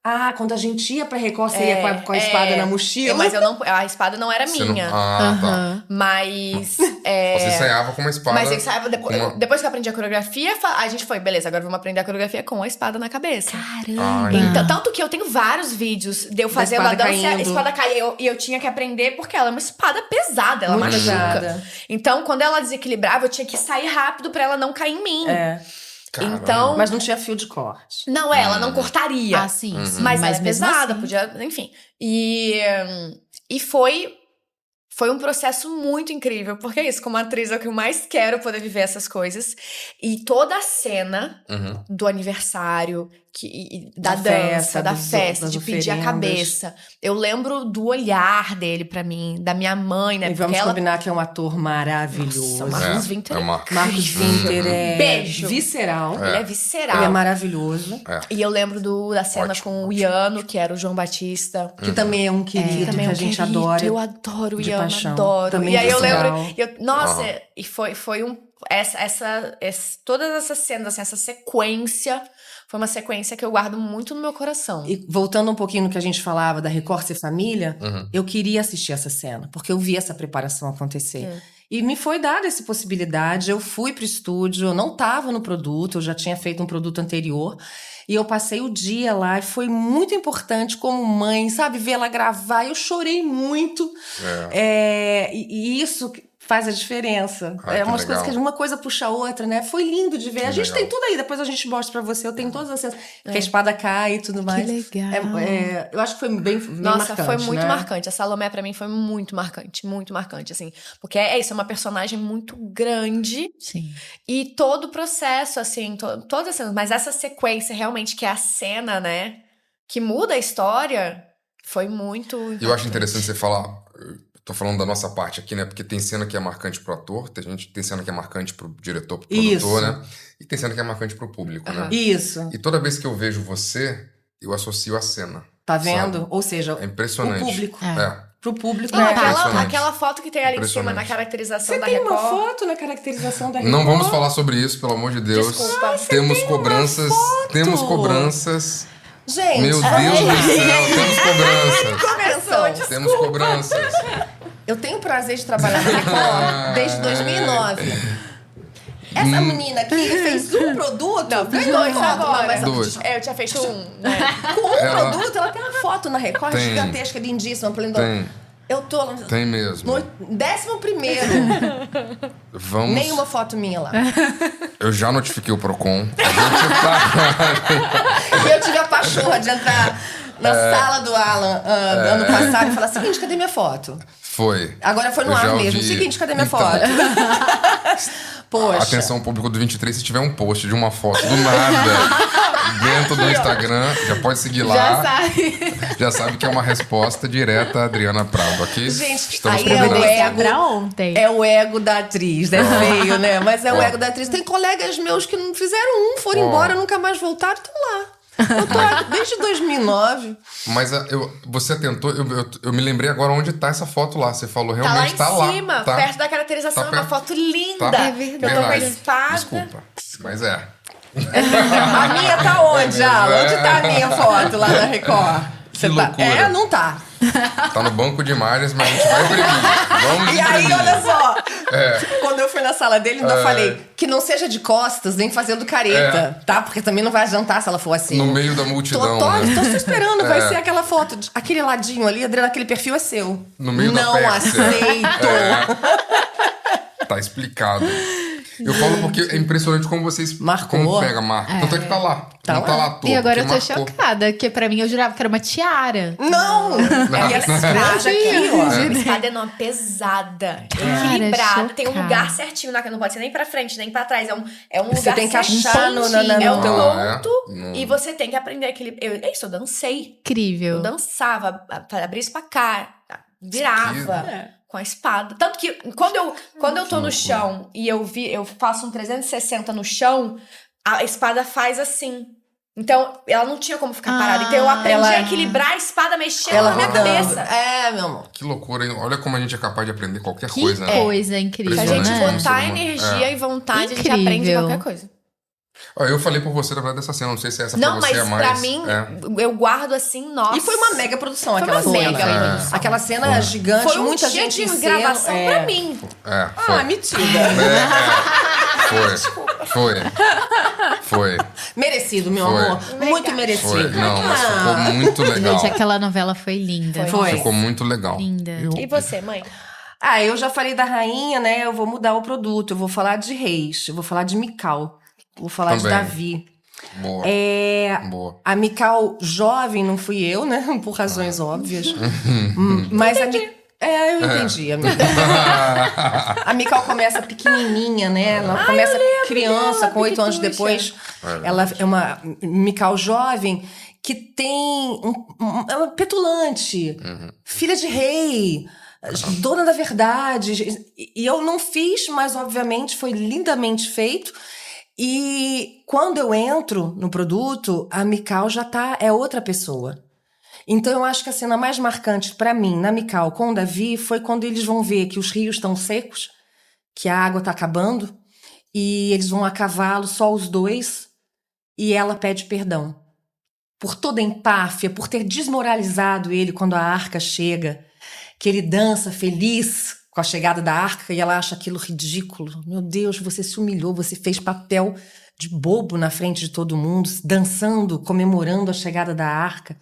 Ah, quando a gente ia pra Record, você ia com a espada na mochila. Mas eu não, a espada não era Você não- minha. tá. Mas. Você ensaiava com uma espada. Mas eu ensaiava depois, com uma- depois que eu aprendi a coreografia, a gente foi, beleza, agora vamos aprender a coreografia com a espada na cabeça. Caramba! Ai, Então, tanto que eu tenho vários vídeos de eu fazendo a espada dança e a caindo. espada cair. E eu tinha que aprender porque ela é uma espada pesada, ela Muito machuca. pesada. Então, quando ela desequilibrava, eu tinha que sair rápido pra ela não cair em mim. Caramba. Então. Mas não tinha fio de corte. Não, ela não cortaria. Ah, sim, sim. Mas ela é mesmo pesada, assim, podia. Enfim. E foi um processo muito incrível, porque é isso, como atriz é o que eu mais quero poder viver essas coisas. E toda a cena Uhum. do aniversário, da Da dança, festa, festa, das de pedir a oferendas. cabeça. Eu lembro do olhar dele pra mim, da minha mãe, né? E Porque vamos ela. combinar que é um ator maravilhoso. Nossa, Marcos Winter. É uma... Marcos Winter é Beijo. visceral. Ele é visceral. Ele é maravilhoso. E eu lembro da cena Ótimo, com o Iano, que era o João Batista. Que também é um querido Também que é a um gente querido, adora. Eu adoro o de Iano, paixão. adoro. Também e aí eu visceral. lembro. Nossa, e foi um. Todas essas cenas, assim, essa sequência. Foi uma sequência que eu guardo muito no meu coração. E voltando um pouquinho no que a gente falava da Record Ser Família, Uhum. eu queria assistir essa cena, porque eu vi essa preparação acontecer. E me foi dada essa possibilidade, eu fui pro estúdio, eu não estava no produto, eu já tinha feito um produto anterior, e eu passei o dia lá, e foi muito importante como mãe, sabe, ver ela gravar, eu chorei muito, e isso faz a diferença. Ai, É que umas legal. coisas que uma coisa puxa a outra, né? Foi lindo de ver. Que A gente legal. tem tudo aí, depois a gente mostra pra você. Eu tenho todas as cenas. Que a espada cai e tudo mais. Que legal. Eu acho que foi bem Nossa, marcante, foi muito né? marcante. A Salomé, pra mim, foi muito marcante, assim. Porque é isso, é uma personagem muito grande. Sim. E todo o processo, assim, todas as cenas. Mas essa sequência, realmente, que é a cena, né? Que muda a história, foi muito E eu acho interessante você falar. Tô falando da nossa parte aqui, né? Porque tem cena que é marcante pro ator, tem cena que é marcante pro diretor, pro produtor, Isso. né? E tem cena que é marcante pro público, né? Isso. E toda vez que eu vejo você, eu associo a cena. Tá vendo? Sabe? Ou seja, É impressionante. o público. É. Pro público. Não, é Impressionante. aquela foto que tem ali em cima, Impressionante. na caracterização Você da tem Record. uma foto na caracterização da Record? Não vamos falar sobre isso, pelo amor de Deus. Desculpa. Temos cobranças. Temos cobranças. Gente, Meu Deus do céu, temos cobranças. Começou. Temos cobranças. Eu tenho o prazer de trabalhar na Record desde 2009. Essa menina aqui fez um produto. Não, fiz ganhou dois foto, agora. mas Dois. Eu tinha feito um, né? com um Ela- produto, ela tem uma foto na Record Tem. gigantesca, lindíssima. Tem, Eu tô tem mesmo. no 11º. Vamos. Nenhuma foto minha lá. Eu já notifiquei o Procon. A gente tá. E eu tive a pachorra de entrar na sala do Alan ano passado e falar: seguinte, cadê minha foto? Foi. Agora foi no Eu já ar mesmo. ouvi. Seguinte, cadê minha Então. foto? Poxa. Atenção, público do 23, se tiver um post de uma foto do nada dentro do Instagram, já pode seguir lá. Já sabe. Já sabe que é uma resposta direta a Adriana Prado, ok? Gente, estamos aí é o combinados. ego. Pra ontem. É o ego da atriz, né? Feio, né? Mas é o ego da atriz. Tem colegas meus que não fizeram foram embora, nunca mais voltaram, estão lá. Eu tô aqui desde 2009. Mas você tentou, eu me lembrei agora onde tá essa foto lá. Você falou, Tá lá realmente em tá lá. cima, Tá. perto da caracterização. Tá É uma perto. foto linda. Tá. É verdade. Eu tô com a Verdade. espada. Desculpa. Mas é. A minha tá onde, Alan? Onde tá a minha foto lá na Record? Você tá... loucura. É, não tá. Tá no banco de imagens, mas a gente vai imprimir. Vamos E aí, imprimir. olha só. Quando eu fui na sala dele, ainda falei que não seja de costas, nem fazendo careta, tá? Porque também não vai adiantar se ela for assim. No meio da multidão, né? Tô só esperando, vai ser aquela foto. Aquele ladinho ali, Adriana, aquele perfil é seu. No meio da não Pepsi. aceito. Tá explicado. Eu falo porque é impressionante como vocês... Marcou. Como pega, marca. Tanto é que tá lá. Tá não lá. tá lá à toa. E agora eu tô porque marcou. chocada, porque pra mim eu jurava que era uma tiara. Não! E essa espada aqui, ó. A espada é numa pesada, equilibrada, tem um chocada. lugar certinho lá, que não pode ser nem pra frente, nem pra trás. É um Você lugar tem que certinho. achar no É um teu... ponto Não. e você tem que aprender aquele. É isso, eu dancei. Incrível. Eu dançava, abria isso pra cá, virava com a espada. Tanto que quando eu tô no chão e eu faço um 360 no chão, a espada faz assim. Então, ela não tinha como ficar parada. Então, eu aprendi ela- a equilibrar a espada mexendo Ela na minha rodando. cabeça. É, meu amor. Que loucura, hein? Olha como a gente é capaz de aprender qualquer Que coisa, né? coisa incrível, Se a gente Impressionante né? como botar ser humano. energia É. e vontade, a gente Incrível. aprende qualquer coisa. Ó, eu falei por você, na verdade, dessa cena. Não sei se essa Não, pra você mas é mais... pra mim, eu guardo assim, nossa. E foi uma mega produção Foi aquela uma cena. mega produção. Aquela cena gigante, Foi um muita dia gente de em gravação cena, pra mim. Foi. Mentira. Foi. Merecido, meu Foi. amor. Muito Foi. merecido. Não, mas ficou muito legal. Gente, aquela novela foi linda. Foi. Ficou muito legal. Linda. E você, mãe? Eu já falei da rainha, né? Eu vou mudar o produto. Eu vou falar de reis. Eu vou falar de Mical. Vou falar de Também. Davi. Boa. Boa. A Mical jovem não fui eu, né? Por razões óbvias. Mas a eu entendi, amiga. A Mical começa pequenininha, né? Ela começa criança, com 8 anos depois. Ela é uma Mical jovem que tem é uma petulante, filha de rei, dona da verdade. E eu não fiz, mas obviamente foi lindamente feito. E quando eu entro no produto, a Mical já é outra pessoa. Então eu acho que a cena mais marcante pra mim, na Mical com o Davi, foi quando eles vão ver que os rios estão secos, que a água tá acabando, e eles vão a cavalo, só os dois, e ela pede perdão. Por toda a empáfia, por ter desmoralizado ele quando a arca chega, que ele dança feliz com a chegada da arca e ela acha aquilo ridículo. Meu Deus, você se humilhou, você fez papel de bobo na frente de todo mundo, dançando, comemorando a chegada da arca.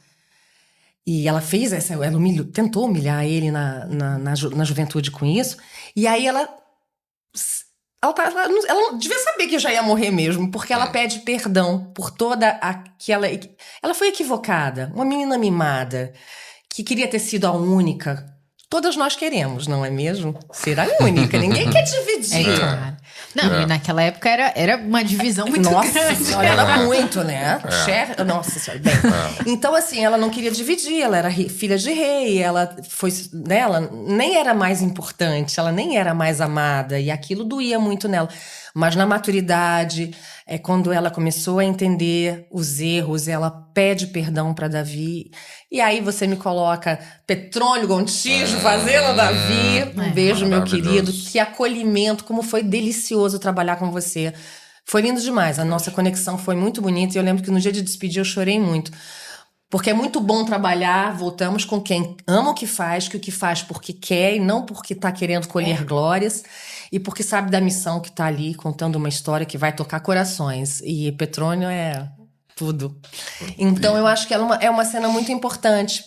E ela fez ela tentou humilhar ele na juventude com isso. E aí ela devia saber que já ia morrer mesmo, porque ela pede perdão por toda aquela... Ela foi equivocada, uma menina mimada, que queria ter sido a única. Todas nós queremos, não é mesmo? Ser a única, ninguém quer dividir. Claro. Não, e naquela época era uma divisão muito grande. Nossa senhora, era muito, né? Nossa senhora, bem. Então, assim, ela não queria dividir, ela era filha de rei, ela nem era mais importante, ela nem era mais amada, e aquilo doía muito nela. Mas na maturidade, quando ela começou a entender os erros, ela pede perdão para Davi. E aí você me coloca Petrônio Gontijo fazendo Davi. Um beijo, meu querido. Que acolhimento, como foi delicioso trabalhar com você. Foi lindo demais. A nossa conexão foi muito bonita. E eu lembro que no dia de despedir eu chorei muito. Porque é muito bom trabalhar, voltamos com quem ama o que faz porque quer e não porque tá querendo colher glórias. E porque sabe da missão que tá ali, contando uma história que vai tocar corações. E Petrônio é tudo. Então eu acho que ela é uma cena muito importante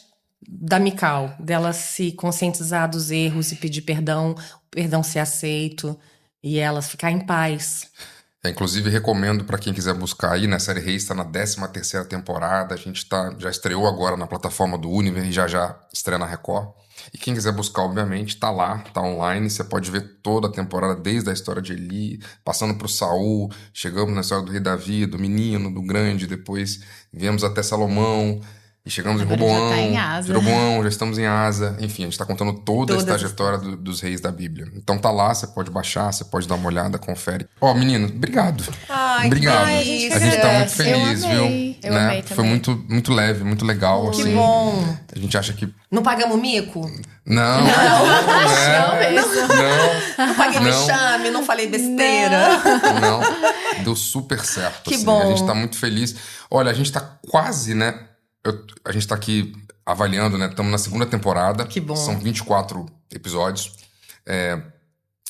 da Mical, dela se conscientizar dos erros e pedir perdão, o perdão ser aceito e ela ficar em paz. Inclusive, recomendo para quem quiser buscar aí, né? A série Reis está na 13ª temporada. A gente já estreou agora na plataforma do Univer e já estreia na Record. E quem quiser buscar, obviamente, tá lá, tá online. Você pode ver toda a temporada, desde a história de Eli, passando pro Saul, chegamos na história do rei Davi, do menino, do grande, depois viemos até Salomão, e chegamos Agora em Roboão. já tá em Asa. De Roboão, já estamos em Asa. Enfim, a gente tá contando toda a trajetória dos reis da Bíblia. Então tá lá, você pode baixar, você pode dar uma olhada, confere. Menino, obrigado. Obrigado. A gente tá muito feliz, eu amei. viu? Eu amei Foi também. muito leve, muito legal. Que assim. bom. A gente acha que... Não pagamos mico? Não Não paguei vexame, não falei besteira. Não, deu super certo. Que assim. bom. A gente tá muito feliz. Olha, a gente tá quase, né? A gente tá aqui avaliando, né? Estamos na 2ª temporada. Que bom. São 24 episódios.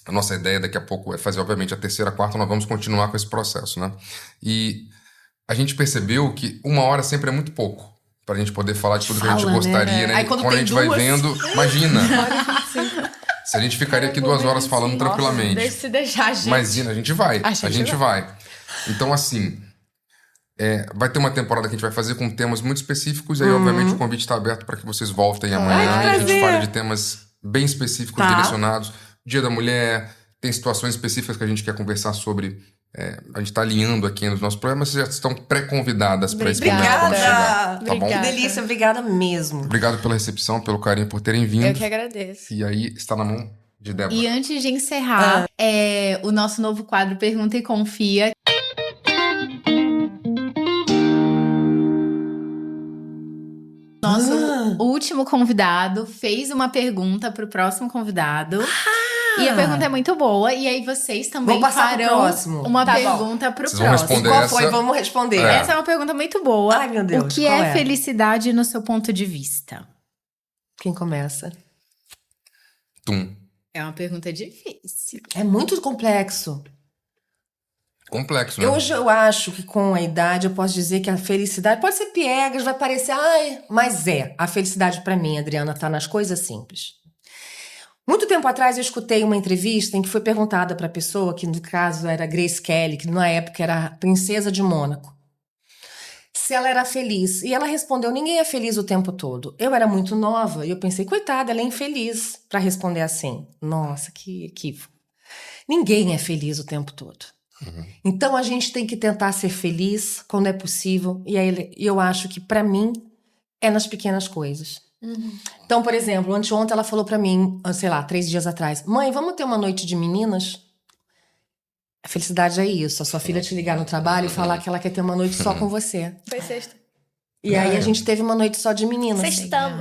A nossa ideia daqui a pouco é fazer, obviamente, a 3ª, 4ª. Nós vamos continuar com esse processo, né? E a gente percebeu que 1 hora sempre é muito pouco pra gente poder falar de tudo que a gente gostaria, né? Aí E quando a tem gente vai duas- vendo, imagina. Se a gente ficaria aqui 2 horas falando tranquilamente. Deixa se deixar, gente. Mas a gente vai. A A gente gente vai. Então, assim, vai ter uma temporada que a gente vai fazer com temas muito específicos. E aí, obviamente, o convite está aberto para que vocês voltem amanhã. que E a gente prazer. fale de temas bem específicos, Tá. direcionados. Dia da Mulher, tem situações específicas que a gente quer conversar sobre. A gente está alinhando aqui nos nossos programas. Vocês já estão pré-convidadas para esse momento Obrigada. quando chegar. Tá bom? Que Obrigada. delícia, obrigada mesmo. Obrigado pela recepção, pelo carinho, por terem vindo. Eu que agradeço. E aí, está na mão de Débora. E antes de encerrar, o nosso novo quadro Pergunta e Confia. Nosso último convidado fez uma pergunta pro próximo convidado. E a pergunta é muito boa. E aí vocês também Vamos passar pro farão próximo. uma Tá bom. pergunta pro Vocês vão próximo. responder Qual essa. foi? Vamos responder. É. Essa é uma pergunta muito boa. Ai, meu Deus, O que qual é é? felicidade no seu ponto de vista? Quem começa? Tum. É uma pergunta difícil. É muito complexo. Complexo, né? Hoje eu acho que com a idade eu posso dizer que a felicidade pode ser piegas, vai parecer, mas a felicidade pra mim, Adriana, tá nas coisas simples. Muito tempo atrás eu escutei uma entrevista em que foi perguntada pra pessoa, que no caso era Grace Kelly, que na época era a princesa de Mônaco, se ela era feliz. E ela respondeu: ninguém é feliz o tempo todo. Eu era muito nova e eu pensei, coitada, ela é infeliz pra responder assim. Nossa, que equívoco. Ninguém é feliz o tempo todo. Então a gente tem que tentar ser feliz quando é possível. E aí eu acho que pra mim é nas pequenas coisas. Então, por exemplo, anteontem ela falou pra mim, sei lá, 3 dias atrás: mãe, vamos ter uma noite de meninas? A felicidade é isso, a sua filha te ligar no trabalho e falar que ela quer ter uma noite só com você. Foi sexta. E aí a gente teve uma noite só de meninas.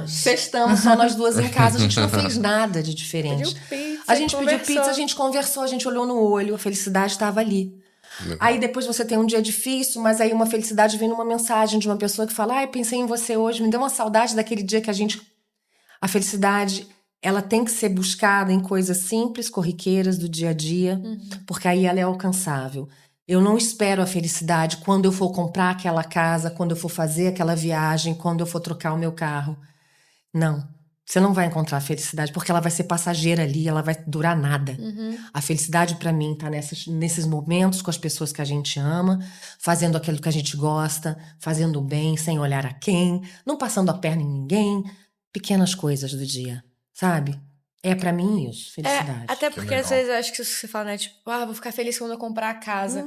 Sextamos, só nós duas em casa. A gente não fez nada de diferente. A gente pediu pizza, a gente conversou, a gente olhou no olho, a felicidade estava ali. Aí depois você tem um dia difícil, mas aí uma felicidade vem numa mensagem de uma pessoa que fala: pensei em você hoje, me deu uma saudade daquele dia que a gente... A felicidade, ela tem que ser buscada em coisas simples, corriqueiras do dia a dia, porque aí ela é alcançável. Eu não espero a felicidade quando eu for comprar aquela casa, quando eu for fazer aquela viagem, quando eu for trocar o meu carro. Não. Você não vai encontrar a felicidade, porque ela vai ser passageira ali, ela vai durar nada. A felicidade, pra mim, tá nesses momentos com as pessoas que a gente ama, fazendo aquilo que a gente gosta, fazendo o bem, sem olhar a quem, não passando a perna em ninguém. Pequenas coisas do dia, sabe? É pra mim isso, felicidade. Até porque às vezes eu acho que isso que você fala, né? Tipo, vou ficar feliz quando eu comprar a casa.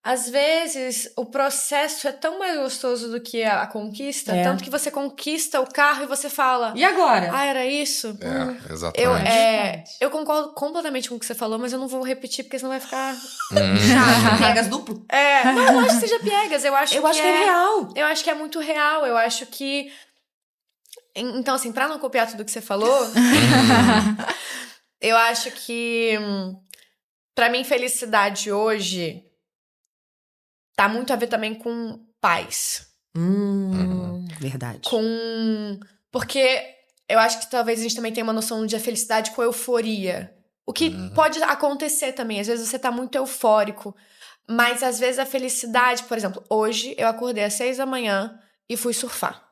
Às vezes, o processo é tão mais gostoso do que a conquista. Tanto que você conquista o carro e você fala... E agora? Era isso? Exatamente. Eu concordo completamente com o que você falou, mas eu não vou repetir, porque senão vai ficar... Piegas duplo? Não, eu não acho que seja piegas. Eu acho que é real. Eu acho que é muito real. Eu acho que... Então, assim, pra não copiar tudo que você falou... eu acho que... Pra mim, felicidade hoje... tá muito a ver também com paz. Verdade. Porque eu acho que talvez a gente também tenha uma noção de felicidade com euforia. O que pode acontecer também. Às vezes você tá muito eufórico. Mas às vezes a felicidade... Por exemplo, hoje eu acordei às 6 da manhã e fui surfar.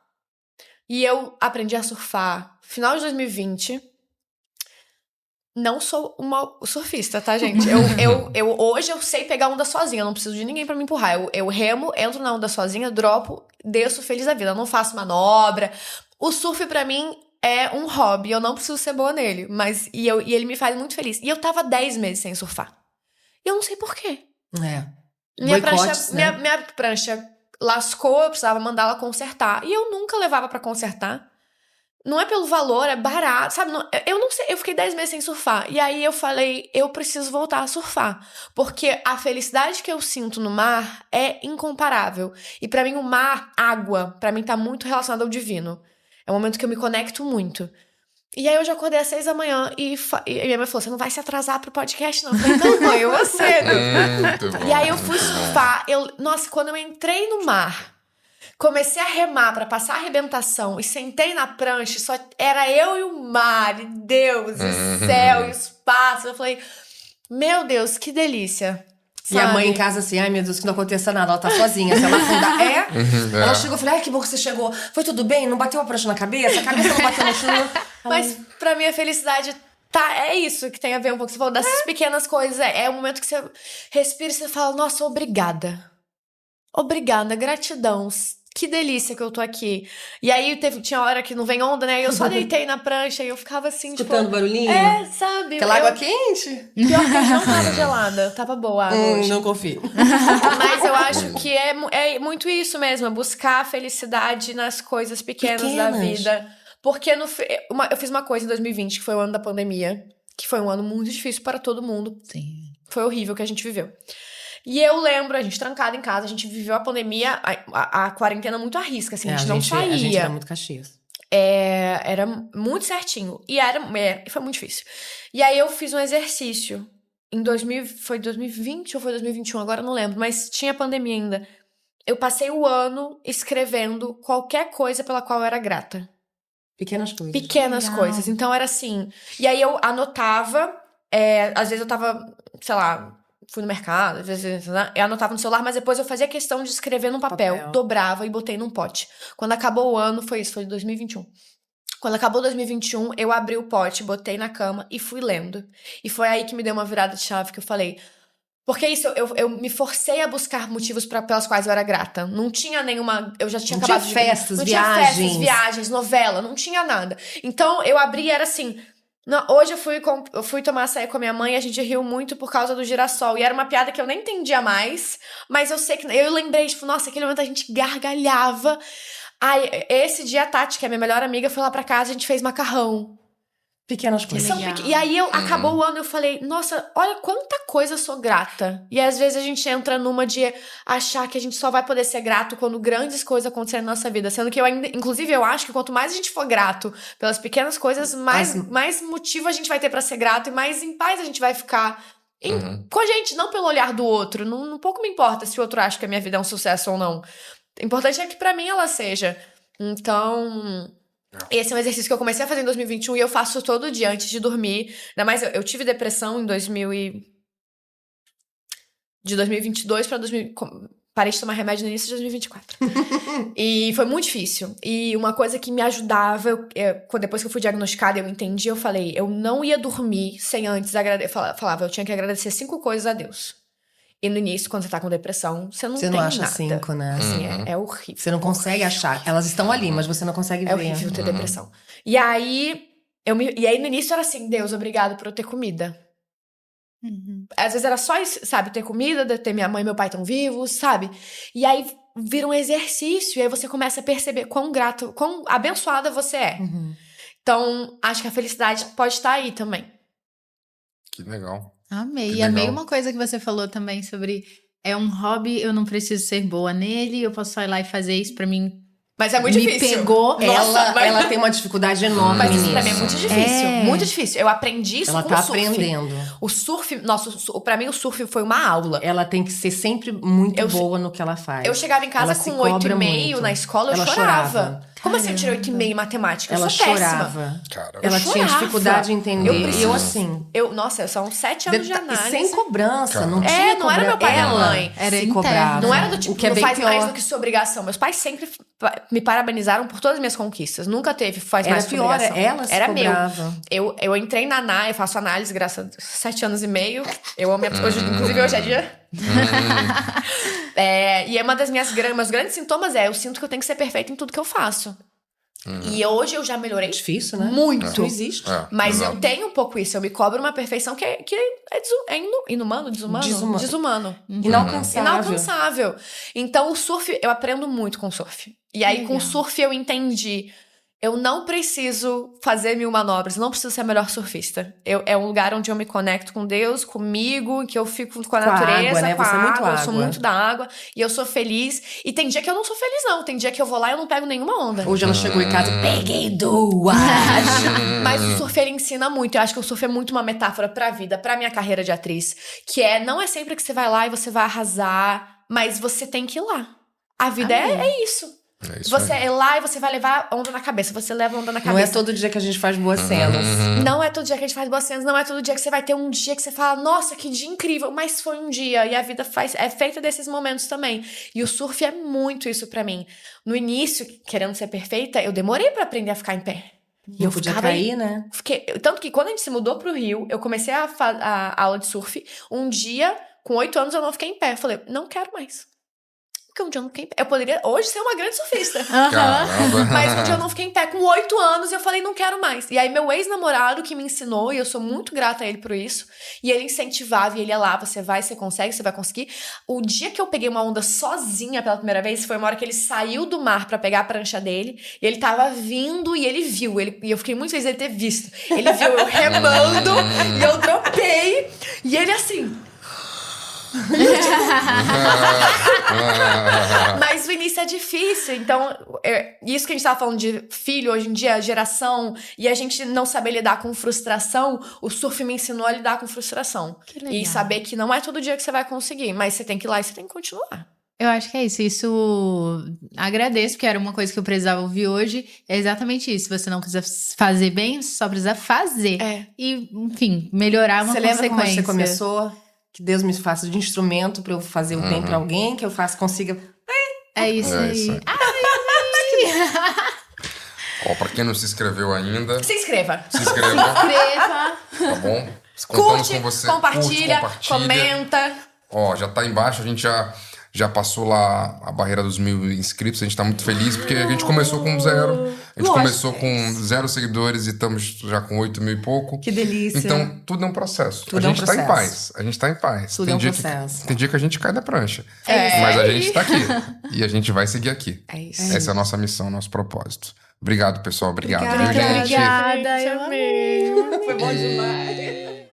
E eu aprendi a surfar no final de 2020... Não sou uma surfista, tá, gente? Hoje eu sei pegar onda sozinha, eu não preciso de ninguém pra me empurrar. Eu remo, entro na onda sozinha, dropo, desço feliz da vida. Eu não faço manobra. O surf pra mim é um hobby, eu não preciso ser boa nele. E ele me faz muito feliz. E eu tava 10 meses sem surfar. E eu não sei por quê. Minha prancha lascou, eu precisava mandá-la consertar. E eu nunca levava pra consertar. Não é pelo valor, é barato, sabe? Eu não sei, eu fiquei 10 meses sem surfar. E aí eu falei, eu preciso voltar a surfar. Porque a felicidade que eu sinto no mar é incomparável. E pra mim o mar, água, pra mim tá muito relacionado ao divino. É um momento que eu me conecto muito. E aí eu já acordei às 6 da manhã e minha mãe falou, você não vai se atrasar pro podcast não? Eu falei, não mãe, eu vou cedo. E aí eu fui surfar. Nossa, quando eu entrei no mar... Comecei a remar pra passar a arrebentação e sentei na prancha, só era eu e o mar, e Deus, e céu, e espaço. Eu falei, meu Deus, que delícia. E a mãe em casa assim, ai meu Deus, que não aconteça nada, ela tá sozinha. Se ela afundar, Ela chegou e falou, ai que bom que você chegou. Foi tudo bem? Não bateu a prancha na cabeça? A cabeça não bateu no chão? Mas pra mim a felicidade... é isso que tem a ver um pouco. Você falou dessas pequenas coisas. É o momento que você respira e você fala, nossa, obrigada. Obrigada, gratidão. Que delícia que eu tô aqui. E aí tinha hora que não vem onda, né? E eu só deitei na prancha e eu ficava assim, escutando barulhinho? Sabe? Aquela água quente? Pior que não tava gelada. Tava boa a água hoje. Não confio. Mas eu acho que é muito isso mesmo. Buscar a felicidade nas coisas pequenas da vida. Porque eu fiz uma coisa em 2020, que foi o ano da pandemia. Que foi um ano muito difícil para todo mundo. Sim. Foi horrível que a gente viveu. E eu lembro, a gente trancada em casa, a gente viveu a pandemia, a quarentena muito à risca, assim, a gente não saía. A gente era muito Caxias. Era muito certinho. E foi muito difícil. E aí eu fiz um exercício. Foi 2020 ou foi 2021? Agora eu não lembro. Mas tinha pandemia ainda. Eu passei o ano escrevendo qualquer coisa pela qual eu era grata. Pequenas coisas. Pequenas Legal. coisas. Então era assim. E aí eu anotava. Às vezes eu tava, sei lá, fui no mercado, às vezes eu anotava no celular, mas depois eu fazia questão de escrever num papel. Dobrava e botei num pote. Quando acabou o ano, foi 2021. Quando acabou 2021, eu abri o pote, botei na cama e fui lendo. E foi aí que me deu uma virada de chave, que eu falei... Porque isso, eu me forcei a buscar motivos pelas quais eu era grata. Não tinha nenhuma... Eu já tinha acabado de... Não tinha festas, viagens, novela, não tinha nada. Então, eu abri e era assim... Hoje eu fui tomar açaí com a minha mãe e a gente riu muito por causa do girassol. E era uma piada que eu nem entendia mais, mas eu sei que... Eu lembrei, tipo, nossa, aquele momento a gente gargalhava... Aí, esse dia a Tati, que é minha melhor amiga, foi lá pra casa e a gente fez macarrão. Pequenas coisas. E aí, acabou o ano, eu falei, nossa, olha quanta coisa eu sou grata. E às vezes a gente entra numa de achar que a gente só vai poder ser grato quando grandes coisas acontecerem na nossa vida. Sendo que inclusive, eu acho que quanto mais a gente for grato pelas pequenas coisas, mais motivo a gente vai ter pra ser grato e mais em paz a gente vai ficar com a gente, não pelo olhar do outro. Um pouco me importa se o outro acha que a minha vida é um sucesso ou não. O importante é que pra mim ela seja. Então, esse é um exercício que eu comecei a fazer em 2021 e eu faço todo dia antes de dormir. Ainda mais, eu tive depressão de 2022 pra 2000. Parei de tomar remédio no início de 2024. E foi muito difícil. E uma coisa que me ajudava, depois que eu fui diagnosticada, eu entendi, eu falei, eu não ia dormir sem antes agradecer. Falava, eu tinha que agradecer 5 coisas a Deus. E no início, quando você tá com depressão, você não tem nada. Você não acha 5, né? Assim, é horrível. Você não consegue achar. Elas estão ali, mas você não consegue ver. É horrível ter depressão. E aí, no início era assim, Deus, obrigado por eu ter comida. Às vezes era só isso, sabe? Ter comida, ter minha mãe e meu pai tão vivos, sabe? E aí vira um exercício, e aí você começa a perceber quão grato, quão abençoada você é. Então, acho que a felicidade pode estar aí também. Que legal. Amei. Que E amei legal. uma coisa que você falou também sobre... É um hobby, eu não preciso ser boa nele, eu posso só ir lá e fazer isso pra mim. Mas é muito Me difícil. pegou. Ela tem uma dificuldade enorme Mas isso nisso. pra mim é muito difícil. Muito difícil. Eu aprendi isso Ela com tá o surf. aprendendo. O surf, pra mim o surf foi uma aula. Ela tem que ser sempre muito boa no que ela faz. Eu chegava em casa Ela se com cobra 8,5 muito. na escola, eu Ela chorava. Como assim eu tirei 8,5 em matemática? Ela eu sou péssima. chorava. Cara, Ela tinha chorava. dificuldade em entender. Eu E eu assim... Nossa, são 7 anos de análise. Sem cobrança, Cara. não tinha não era meu pai e minha mãe. Era se interno. cobrava. Não era do tipo, o que é não bem faz pior. mais do que sua obrigação. Meus pais sempre me parabenizaram por todas as minhas conquistas. Nunca teve faz Era mais do que pior, obrigação. ela se era cobrava. meu. Eu entrei na ANA, eu faço análise graças a 7 anos e meio. Eu amo inclusive hoje é dia. E é uma das meus grandes sintomas eu sinto que eu tenho que ser perfeita em tudo que eu faço. E hoje eu já melhorei Difícil, né? muito. Isso não existe. Mas exato. eu tenho um pouco isso. Eu me cobro uma perfeição que é inumano, desumano. Inalcançável. Então, o surf, eu aprendo muito com o surf. E aí, com o surf, eu entendi. Eu não preciso fazer 1000 manobras. Não preciso ser a melhor surfista. É um lugar onde eu me conecto com Deus, comigo, que eu fico com a natureza, água, né? com a Você é muito água. Eu água. sou muito da água. E eu sou feliz. E tem dia que eu não sou feliz, não. Tem dia que eu vou lá e eu não pego nenhuma onda. Hoje ela chegou em casa e peguei 2. Mas o surf, ele ensina muito. Eu acho que o surf é muito uma metáfora pra vida, pra minha carreira de atriz. Que não é sempre que você vai lá e você vai arrasar, mas você tem que ir lá. A vida é isso. É isso Você aí. é lá e você vai levar onda na cabeça. Você leva onda na cabeça. Não é todo dia que a gente faz boas cenas. Não é todo dia que a gente faz boas cenas. Não é todo dia que você vai ter um dia que você fala, nossa, que dia incrível. Mas foi um dia. E a vida é feita desses momentos também. E o surf é muito isso pra mim. No início, querendo ser perfeita, eu demorei pra aprender a ficar em pé. E eu podia cair, né? Tanto que quando a gente se mudou pro Rio, eu comecei a aula de surf. Um dia, com 8 anos, eu não fiquei em pé. Eu falei, não quero mais. Porque um dia eu não fiquei em pé. Eu poderia hoje ser uma grande surfista. Caramba. Mas um dia eu não fiquei em pé com 8 anos e eu falei, não quero mais. E aí meu ex-namorado que me ensinou, e eu sou muito grata a ele por isso, e ele incentivava, e ele ia lá, você vai, você consegue, você vai conseguir. O dia que eu peguei uma onda sozinha pela primeira vez, foi uma hora que ele saiu do mar pra pegar a prancha dele, e ele tava vindo e ele viu. E eu fiquei muito feliz de ele ter visto. Ele viu eu remando, e eu dropei, e ele assim... Mas o início é difícil, então isso que a gente tava falando de filho hoje em dia, geração, e a gente não saber lidar com frustração, o surf me ensinou a lidar com frustração. Que legal. E saber que não é todo dia que você vai conseguir, mas você tem que ir lá e você tem que continuar. Eu acho que é isso. Isso agradeço, porque era uma coisa que eu precisava ouvir hoje. É exatamente isso. Você não precisa fazer bem, você só precisa fazer. E, enfim, melhorar uma Você lembra quando consequência. você começou? Que Deus me faça de instrumento pra eu fazer o bem pra alguém, que eu consiga... É isso É aí. isso aí. Ó, pra quem não se inscreveu ainda, Se inscreva. se inscreva, Inscreva. tá bom? Contamos Curte, com você. compartilha, Curte, comenta. Ó, já tá embaixo, a gente já passou lá a barreira dos 1000 inscritos, a gente tá muito feliz, porque a gente começou com 0. A gente começou com 0 seguidores e estamos já com 8.000 e pouco. Que delícia. Então, tudo é um processo. Tudo a é um gente tá em processo. paz. A gente tá em paz. Tudo é um processo. tem dia que a gente cai da prancha. É. Mas a gente tá aqui. E a gente vai seguir aqui. É isso. Essa é a nossa missão, nosso propósito. Obrigado, pessoal. Obrigado, Obrigada. viu, gente? Obrigada, Gente, eu amei. Foi bom demais.